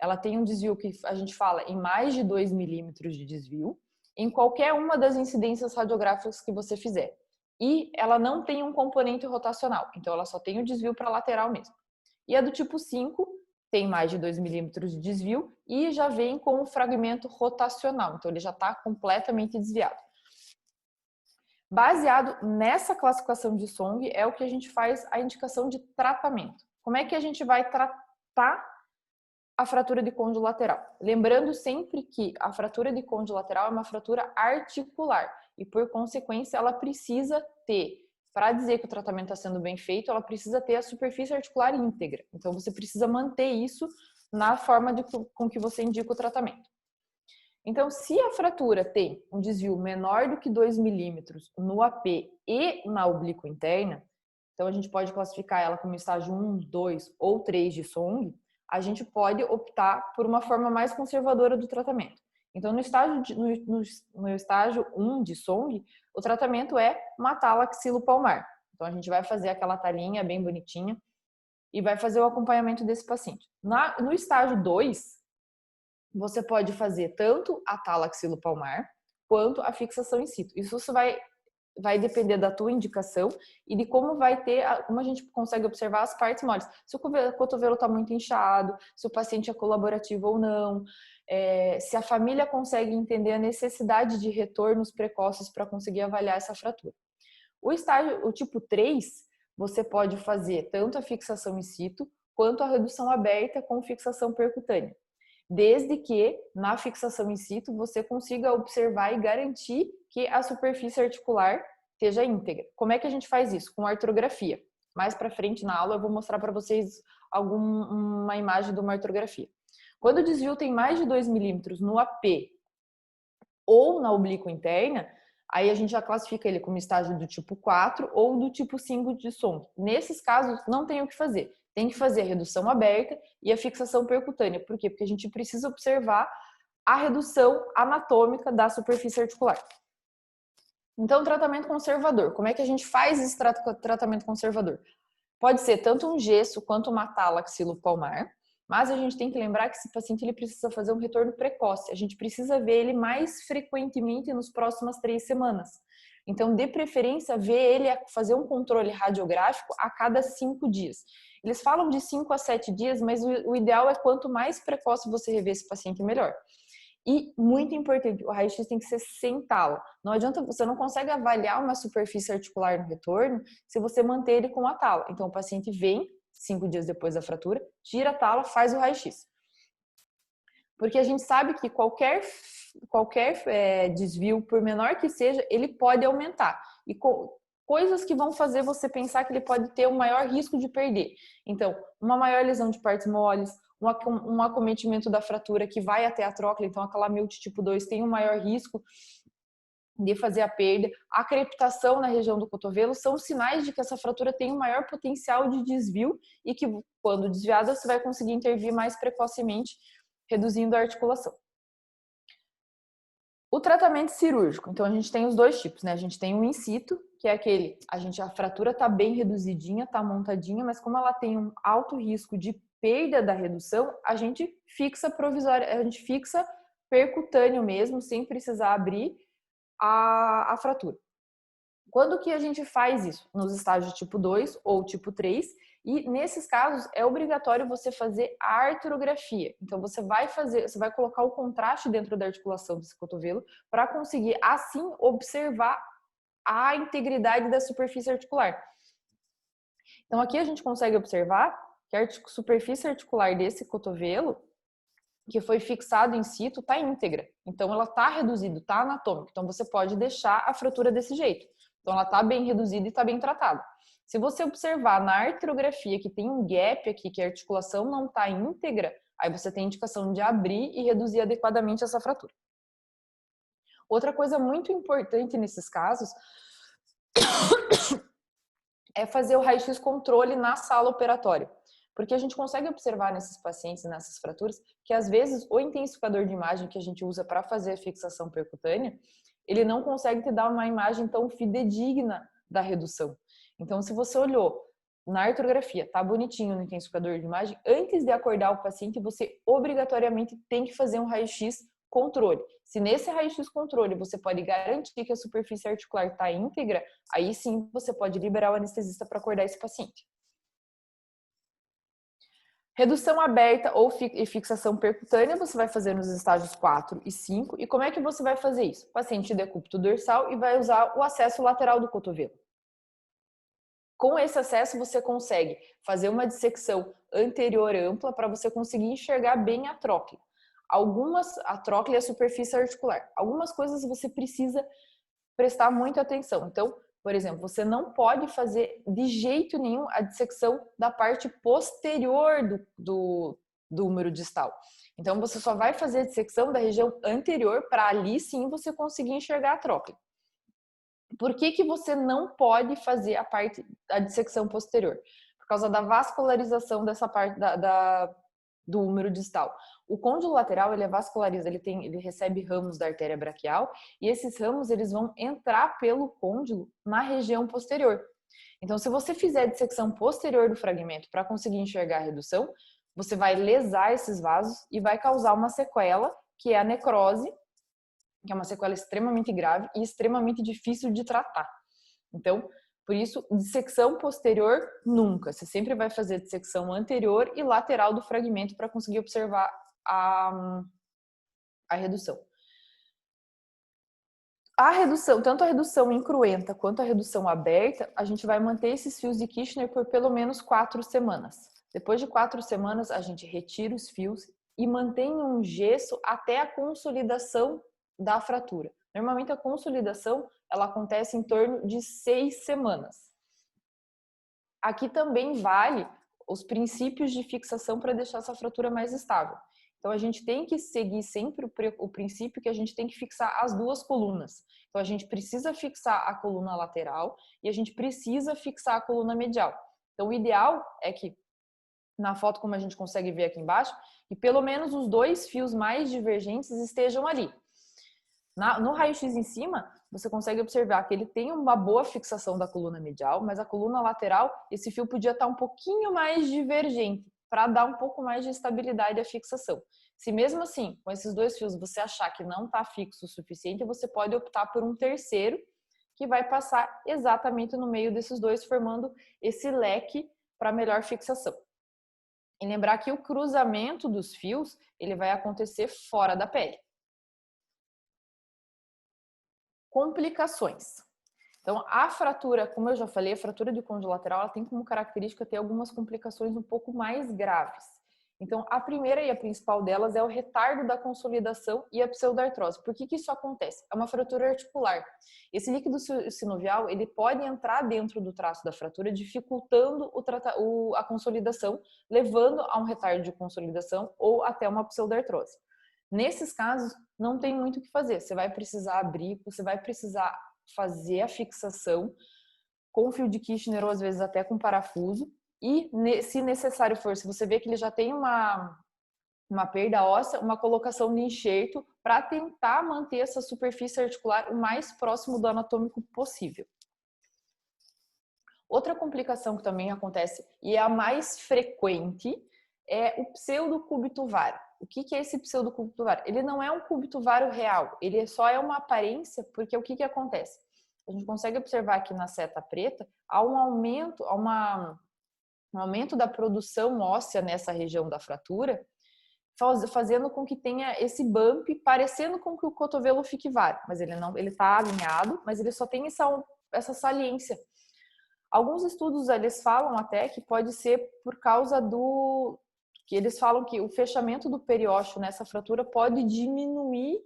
S3: ela tem um desvio que a gente fala em mais de 2 milímetros de desvio, em qualquer uma das incidências radiográficas que você fizer. E ela não tem um componente rotacional, então ela só tem o desvio para lateral mesmo. E a do tipo 5 tem mais de 2 milímetros de desvio e já vem com um fragmento rotacional, então ele já está completamente desviado. Baseado nessa classificação de Song é o que a gente faz a indicação de tratamento. Como é que a gente vai tratar a fratura de côndulo lateral? Lembrando sempre que a fratura de côndulo lateral é uma fratura articular e, por consequência, ela precisa ter, para dizer que o tratamento está sendo bem feito, ela precisa ter a superfície articular íntegra. Então, você precisa manter isso na forma com que você indica o tratamento. Então, se a fratura tem um desvio menor do que 2 milímetros no AP e na oblíqua interna, então a gente pode classificar ela como estágio 1, 2 ou 3 de Song, a gente pode optar por uma forma mais conservadora do tratamento. Então, no estágio 1 de Song, o tratamento é uma tala axilopalmar. Então, a gente vai fazer aquela talinha bem bonitinha e vai fazer o acompanhamento desse paciente. No estágio 2, você pode fazer tanto a tala axilopalmar quanto a fixação in situ. Isso vai depender da tua indicação e de como a gente consegue observar as partes moles. Se o cotovelo está muito inchado, se o paciente é colaborativo ou não, se a família consegue entender a necessidade de retornos precoces para conseguir avaliar essa fratura. O tipo 3, você pode fazer tanto a fixação in situ quanto a redução aberta com fixação percutânea. Desde que na fixação in situ você consiga observar e garantir que a superfície articular esteja íntegra. Como é que a gente faz isso? Com artrografia. Mais para frente na aula eu vou mostrar para vocês uma imagem de uma artrografia. Quando o desvio tem mais de 2 milímetros no AP ou na oblíqua interna, aí a gente já classifica ele como estágio do tipo 4 ou do tipo 5 de Song. Nesses casos, não tem o que fazer. Tem que fazer a redução aberta e a fixação percutânea. Por quê? Porque a gente precisa observar a redução anatômica da superfície articular. Então, tratamento conservador. Como é que a gente faz esse tratamento conservador? Pode ser tanto um gesso quanto uma tala axilopalmar, mas a gente tem que lembrar que esse paciente ele precisa fazer um retorno precoce. A gente precisa ver ele mais frequentemente nas próximas 3 semanas. Então, de preferência, ver ele fazer um controle radiográfico a cada 5 dias. Eles falam de 5 a 7 dias, mas o ideal é quanto mais precoce você rever esse paciente, melhor. E, muito importante, o raio-x tem que ser sem tala. Não adianta, você não consegue avaliar uma superfície articular no retorno se você manter ele com a tala. Então, o paciente vem 5 dias depois da fratura, tira a tala, faz o raio-x. Porque a gente sabe que qualquer desvio, por menor que seja, ele pode aumentar. E coisas que vão fazer você pensar que ele pode ter um maior risco de perder. Então, uma maior lesão de partes moles, um acometimento da fratura que vai até a tróclea, então a calamite tipo 2 tem um maior risco de fazer a perda. A crepitação na região do cotovelo são sinais de que essa fratura tem um maior potencial de desvio e que, quando desviada, você vai conseguir intervir mais precocemente, reduzindo a articulação. O tratamento cirúrgico, então a gente tem os dois tipos, né? A gente tem o in situ, que é aquele, a fratura tá bem reduzidinha, tá montadinha, mas como ela tem um alto risco de perda da redução, a gente fixa percutâneo mesmo, sem precisar abrir a fratura. Quando que a gente faz isso? Nos estágios tipo 2 ou tipo 3, e nesses casos é obrigatório você fazer a artrografia. Então você vai colocar o contraste dentro da articulação desse cotovelo para conseguir assim observar a integridade da superfície articular. Então aqui a gente consegue observar que a superfície articular desse cotovelo, que foi fixado in situ, está íntegra. Então ela está reduzida, está anatômica. Então você pode deixar a fratura desse jeito. Então ela está bem reduzida e está bem tratada. Se você observar na artrografia que tem um gap aqui, que a articulação não está íntegra, aí você tem indicação de abrir e reduzir adequadamente essa fratura. Outra coisa muito importante nesses casos é fazer o raio-x controle na sala operatória. Porque a gente consegue observar nesses pacientes, nessas fraturas, que às vezes o intensificador de imagem que a gente usa para fazer a fixação percutânea, ele não consegue te dar uma imagem tão fidedigna da redução. Então, se você olhou na artrografia, tá bonitinho no intensificador de imagem, antes de acordar o paciente, você obrigatoriamente tem que fazer um raio-x controle. Se nesse raio-x controle você pode garantir que a superfície articular está íntegra, aí sim você pode liberar o anestesista para acordar esse paciente. Redução aberta ou fixação percutânea você vai fazer nos estágios 4 e 5. E como é que você vai fazer isso? O paciente decúbito dorsal e vai usar o acesso lateral do cotovelo. Com esse acesso você consegue fazer uma dissecção anterior ampla para você conseguir enxergar bem a tróclea. A tróclea é a superfície articular. Algumas coisas você precisa prestar muita atenção. Então, por exemplo, você não pode fazer de jeito nenhum a dissecção da parte posterior do húmero distal. Então, você só vai fazer a dissecção da região anterior para ali sim você conseguir enxergar a tróclea. Por que você não pode fazer a dissecção posterior? Por causa da vascularização dessa parte do húmero distal. O côndilo lateral, ele é vascularizado, ele recebe ramos da artéria braquial e esses ramos eles vão entrar pelo côndilo na região posterior. Então, se você fizer a dissecção posterior do fragmento para conseguir enxergar a redução, você vai lesar esses vasos e vai causar uma sequela, que é a necrose, que é uma sequela extremamente grave e extremamente difícil de tratar. Então, por isso, dissecção posterior, nunca. Você sempre vai fazer dissecção anterior e lateral do fragmento para conseguir observar a redução. A redução, tanto a redução incruenta quanto a redução aberta, a gente vai manter esses fios de Kirchner por pelo menos 4 semanas. Depois de 4 semanas, a gente retira os fios e mantém um gesso até a consolidação da fratura. Normalmente a consolidação ela acontece em torno de 6 semanas. Aqui também vale os princípios de fixação para deixar essa fratura mais estável. Então a gente tem que seguir sempre o princípio que a gente tem que fixar as duas colunas. Então a gente precisa fixar a coluna lateral e a gente precisa fixar a coluna medial. Então o ideal é que, na foto como a gente consegue ver aqui embaixo, que pelo menos os 2 fios mais divergentes estejam ali. No raio-x em cima, você consegue observar que ele tem uma boa fixação da coluna medial, mas a coluna lateral, esse fio podia estar um pouquinho mais divergente, para dar um pouco mais de estabilidade à fixação. Se mesmo assim, com esses dois fios, você achar que não está fixo o suficiente, você pode optar por um terceiro, que vai passar exatamente no meio desses dois, formando esse leque para melhor fixação. E lembrar que o cruzamento dos fios, ele vai acontecer fora da pele. Complicações. Então, a fratura, como eu já falei, a fratura de côndilo lateral, ela tem como característica ter algumas complicações um pouco mais graves. Então, a primeira e a principal delas é o retardo da consolidação e a pseudartrose. Por que isso acontece? É uma fratura articular. Esse líquido sinovial, ele pode entrar dentro do traço da fratura, dificultando a consolidação, levando a um retardo de consolidação ou até uma pseudartrose. Nesses casos, não tem muito o que fazer. Você vai precisar abrir, você vai precisar fazer a fixação com fio de Kirchner ou às vezes até com parafuso. E, se necessário for, se você vê que ele já tem uma perda óssea, uma colocação de enxerto para tentar manter essa superfície articular o mais próximo do anatômico possível. Outra complicação que também acontece, e é a mais frequente, é o pseudocúbito vário. O que é esse pseudocúbito vário? Ele não é um cúbito vário real, ele só é uma aparência, porque o que acontece? A gente consegue observar aqui na seta preta, há um aumento da produção óssea nessa região da fratura, fazendo com que tenha esse bump, parecendo com que o cotovelo fique vário, mas ele não, ele está alinhado, mas ele só tem essa saliência. Alguns estudos eles falam até que pode ser por causa que eles falam que o fechamento do periósteo nessa fratura pode diminuir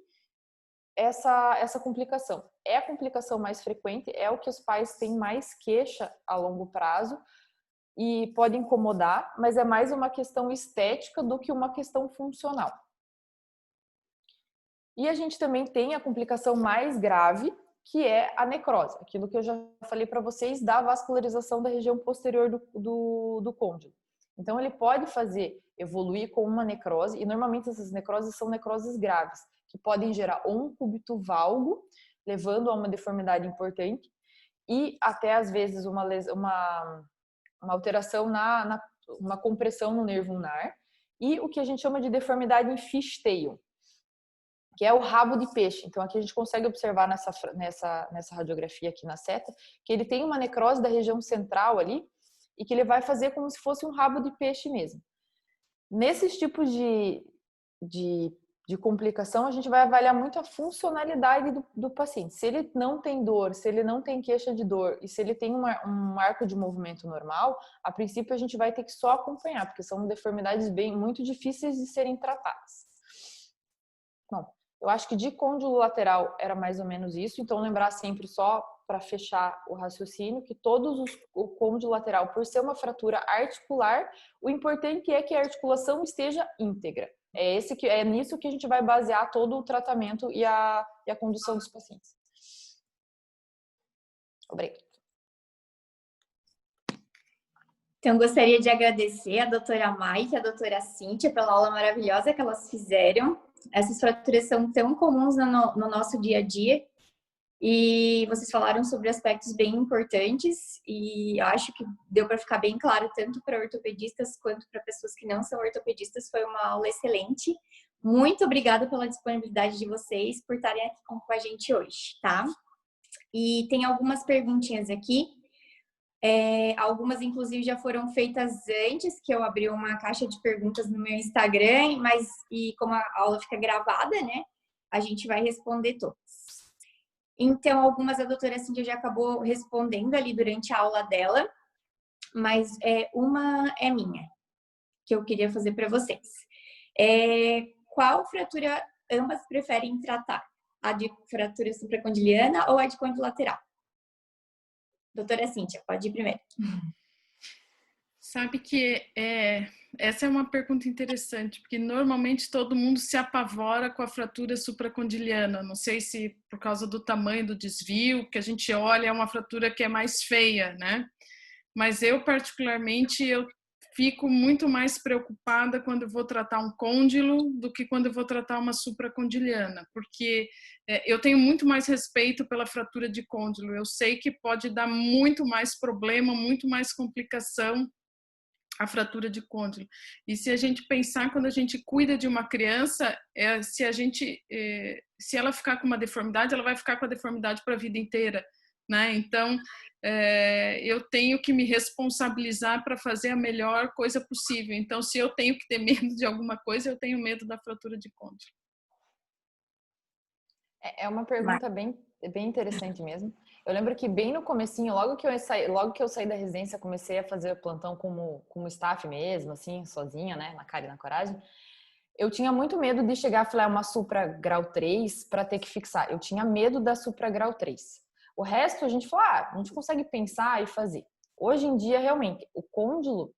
S3: essa complicação. É a complicação mais frequente, é o que os pais têm mais queixa a longo prazo e pode incomodar, mas é mais uma questão estética do que uma questão funcional. E a gente também tem a complicação mais grave, que é a necrose, aquilo que eu já falei para vocês da vascularização da região posterior do côndilo. Então, ele pode evoluir com uma necrose, e normalmente essas necroses são necroses graves, que podem gerar um cúbito valgo, levando a uma deformidade importante, e até às vezes uma alteração uma compressão no nervo ulnar, e o que a gente chama de deformidade em fishtail, que é o rabo de peixe. Então, aqui a gente consegue observar nessa radiografia aqui na seta, que ele tem uma necrose da região central ali, e que ele vai fazer como se fosse um rabo de peixe mesmo. Nesses tipos de complicação, a gente vai avaliar muito a funcionalidade do paciente. Se ele não tem dor, se ele não tem queixa de dor e se ele tem um arco de movimento normal, a princípio a gente vai ter que só acompanhar, porque são deformidades muito difíceis de serem tratadas. Bom, eu acho que de côndilo lateral era mais ou menos isso, então lembrar sempre só para fechar o raciocínio que o côndilo lateral, por ser uma fratura articular, o importante é que a articulação esteja íntegra. É nisso que a gente vai basear todo o tratamento e a condução dos pacientes. Obrigada.
S1: Então, gostaria de agradecer a doutora Maike e a doutora Cíntia pela aula maravilhosa que elas fizeram. Essas fraturas são tão comuns no nosso dia a dia e vocês falaram sobre aspectos bem importantes e eu acho que deu para ficar bem claro tanto para ortopedistas quanto para pessoas que não são ortopedistas. Foi uma aula excelente. Muito obrigada pela disponibilidade de vocês por estarem aqui com a gente hoje, tá? E tem algumas perguntinhas aqui. Algumas, inclusive, já foram feitas antes que eu abri uma caixa de perguntas no meu Instagram, e como a aula fica gravada, né, a gente vai responder todas. Então, algumas a doutora Cíntia já acabou respondendo ali durante a aula dela, mas uma é minha, que eu queria fazer para vocês. Qual fratura ambas preferem tratar? A de fratura supracondiliana ou a de côndilo lateral? Doutora Cíntia, pode ir primeiro.
S2: Sabe que essa é uma pergunta interessante, porque normalmente todo mundo se apavora com a fratura supracondiliana. Não sei se por causa do tamanho do desvio, que a gente olha, é uma fratura que é mais feia, né? Mas eu, particularmente, eu fico muito mais preocupada quando eu vou tratar um côndilo do que quando eu vou tratar uma supracondiliana, porque eu tenho muito mais respeito pela fratura de côndilo. Eu sei que pode dar muito mais problema, muito mais complicação a fratura de côndilo. E se a gente pensar, quando a gente cuida de uma criança, se ela ficar com uma deformidade, ela vai ficar com a deformidade para a vida inteira, né? Então, eu tenho que me responsabilizar para fazer a melhor coisa possível. Então, se eu tenho que ter medo de alguma coisa, eu tenho medo da fratura de côndilo.
S3: É uma pergunta bem interessante mesmo. Eu lembro que bem no comecinho, logo que eu saí da residência, comecei a fazer plantão como staff mesmo, assim, sozinha, né, na cara e na coragem. Eu tinha muito medo de chegar a falar uma Supra grau 3 para ter que fixar. Eu tinha medo da Supra grau 3. O resto a gente falou, a gente consegue pensar e fazer. Hoje em dia, realmente, o côndilo,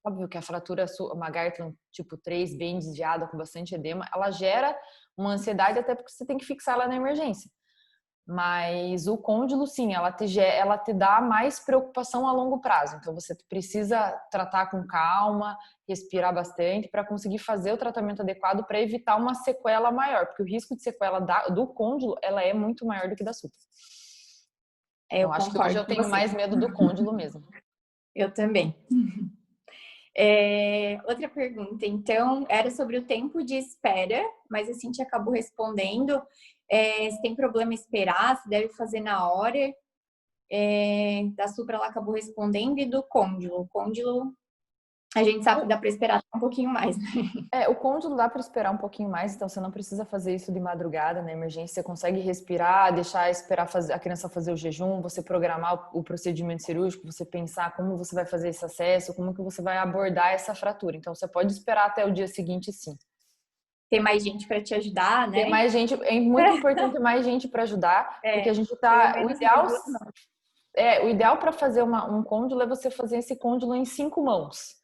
S3: óbvio que a fratura, uma Gartland tipo 3, bem desviada, com bastante edema, ela gera uma ansiedade até porque você tem que fixar ela na emergência. Mas o côndilo, sim, ela te dá mais preocupação a longo prazo. Então, você precisa tratar com calma, respirar bastante para conseguir fazer o tratamento adequado para evitar uma sequela maior. Porque o risco de sequela do côndilo, ela é muito maior do que da supra.
S1: Eu
S3: acho que hoje eu tenho mais medo do côndilo mesmo.
S1: Eu também. Outra pergunta, então, era sobre o tempo de espera, mas a Cintia acabou respondendo. Se tem problema esperar, se deve fazer na hora. Da Supra ela acabou respondendo, e do côndilo. O côndilo, a gente sabe que dá para esperar um pouquinho mais, né?
S3: O côndilo dá para esperar um pouquinho mais, então você não precisa fazer isso de madrugada na emergência. Você consegue respirar, esperar a criança fazer o jejum, você programar o procedimento cirúrgico, você pensar como você vai fazer esse acesso, como que você vai abordar essa fratura. Então você pode esperar até o dia seguinte, sim.
S1: Ter mais gente para te ajudar, né?
S3: Ter mais gente, é muito importante ter mais gente para ajudar, porque a gente o ideal para fazer um côndilo é você fazer esse côndilo em 5 mãos.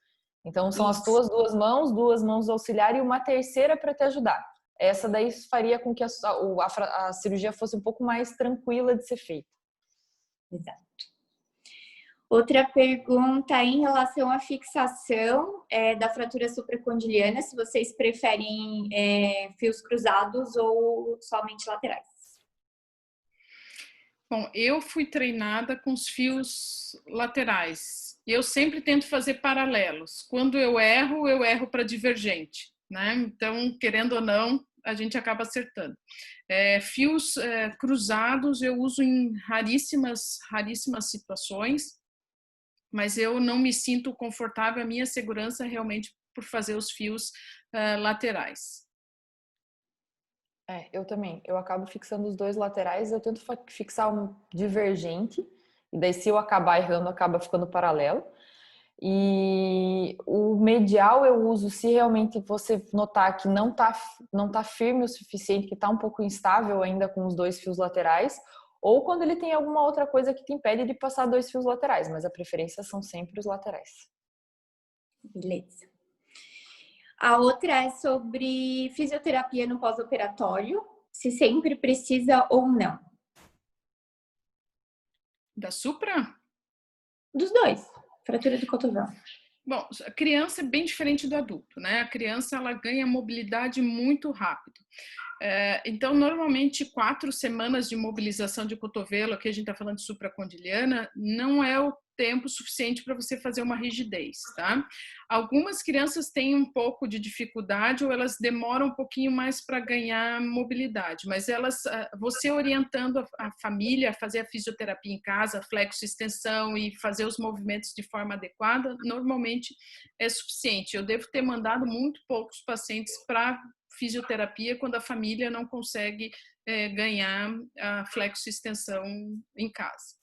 S3: Então, são as tuas 2 mãos auxiliares e uma terceira para te ajudar. Essa daí faria com que a cirurgia fosse um pouco mais tranquila de ser feita.
S1: Exato. Outra pergunta em relação à fixação da fratura supracondiliana, se vocês preferem fios cruzados ou somente laterais.
S2: Bom, eu fui treinada com os fios laterais. Eu sempre tento fazer paralelos. Quando eu erro para divergente, né? Então, querendo ou não, a gente acaba acertando. Fios cruzados eu uso em raríssimas situações, mas eu não me sinto confortável, a minha segurança é realmente por fazer os fios laterais.
S3: Eu também. Eu acabo fixando os 2 laterais, eu tento fixar um divergente, e daí se eu acabar errando, acaba ficando paralelo. E o medial eu uso se realmente você notar que não tá firme o suficiente, que tá um pouco instável ainda com os 2 fios laterais, ou quando ele tem alguma outra coisa que te impede de passar 2 fios laterais, mas a preferência são sempre os laterais.
S1: Beleza. A outra é sobre fisioterapia no pós-operatório, se sempre precisa ou não.
S2: Da Supra?
S1: Dos 2, fratura do cotovelo.
S2: Bom, a criança é bem diferente do adulto, né? A criança, ela ganha mobilidade muito rápido. Então, normalmente, 4 semanas de mobilização de cotovelo, aqui a gente está falando de supracondiliana, não é o tempo suficiente para você fazer uma rigidez, tá? Algumas crianças têm um pouco de dificuldade ou elas demoram um pouquinho mais para ganhar mobilidade, mas você orientando a família a fazer a fisioterapia em casa, flexo-extensão e fazer os movimentos de forma adequada, normalmente é suficiente. Eu devo ter mandado muito poucos pacientes para fisioterapia quando a família não consegue ganhar a flexo-extensão em casa.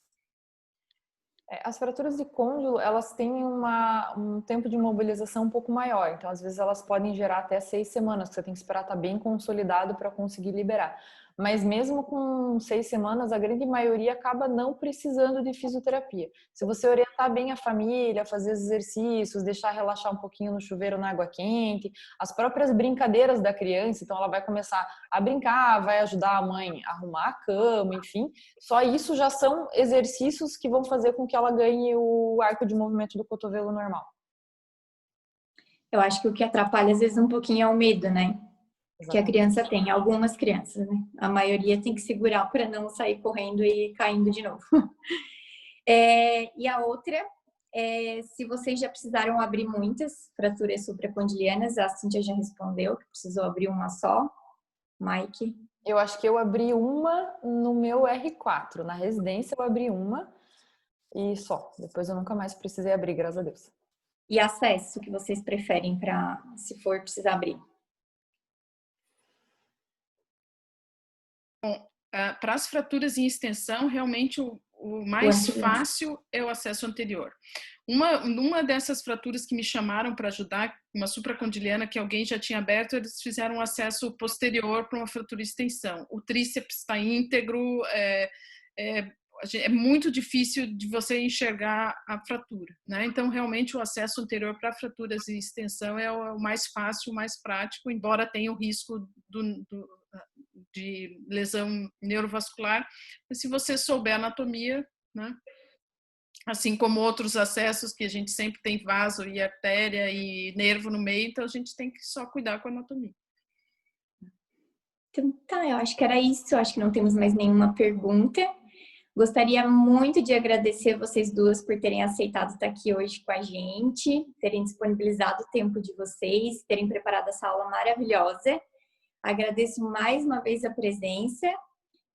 S3: As fraturas de côndilo, elas têm um tempo de mobilização um pouco maior. Então, às vezes, elas podem gerar até 6 semanas, que você tem que esperar estar bem consolidado para conseguir liberar. Mas mesmo com 6 semanas, a grande maioria acaba não precisando de fisioterapia. Se você orientar bem a família, fazer exercícios, deixar relaxar um pouquinho no chuveiro na água quente, as próprias brincadeiras da criança, então ela vai começar a brincar, vai ajudar a mãe a arrumar a cama, enfim. Só isso já são exercícios que vão fazer com que ela ganhe o arco de movimento do cotovelo normal.
S1: Eu acho que o que atrapalha às vezes um pouquinho é o medo, né? Que a criança tem, algumas crianças, né? A maioria tem que segurar para não sair correndo e caindo de novo. E a outra, se vocês já precisaram abrir muitas fraturas supracondilianas, a Cíntia já respondeu que precisou abrir uma só. Mike?
S3: Eu acho que eu abri uma no meu R4. Na residência eu abri uma e só. Depois eu nunca mais precisei abrir, graças a Deus.
S1: E acesso que vocês preferem para, se for precisar abrir?
S2: Para as fraturas em extensão, realmente o mais fácil é o acesso anterior. Uma dessas fraturas que me chamaram para ajudar, uma supracondiliana que alguém já tinha aberto, eles fizeram um acesso posterior para uma fratura extensão. O tríceps está íntegro, é muito difícil de você enxergar a fratura, né? Então, realmente, o acesso anterior para fraturas e extensão é o mais fácil, o mais prático, embora tenha o risco de lesão neurovascular. Mas se você souber anatomia, né? Assim como outros acessos que a gente sempre tem vaso e artéria e nervo no meio, então a gente tem que só cuidar com a anatomia.
S1: Então, tá, eu acho que era isso. Eu acho que não temos mais nenhuma pergunta. Gostaria muito de agradecer vocês duas por terem aceitado estar aqui hoje com a gente, terem disponibilizado o tempo de vocês, terem preparado essa aula maravilhosa. Agradeço mais uma vez a presença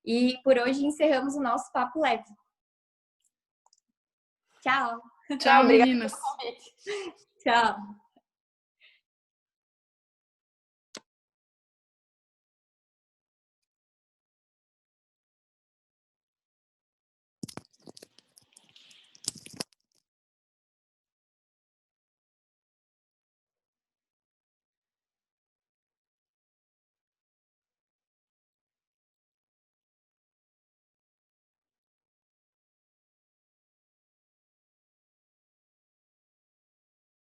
S1: e por hoje encerramos o nosso Papo Leve. Tchau!
S2: Tchau, meninas!
S3: Pelo convite.
S1: Tchau!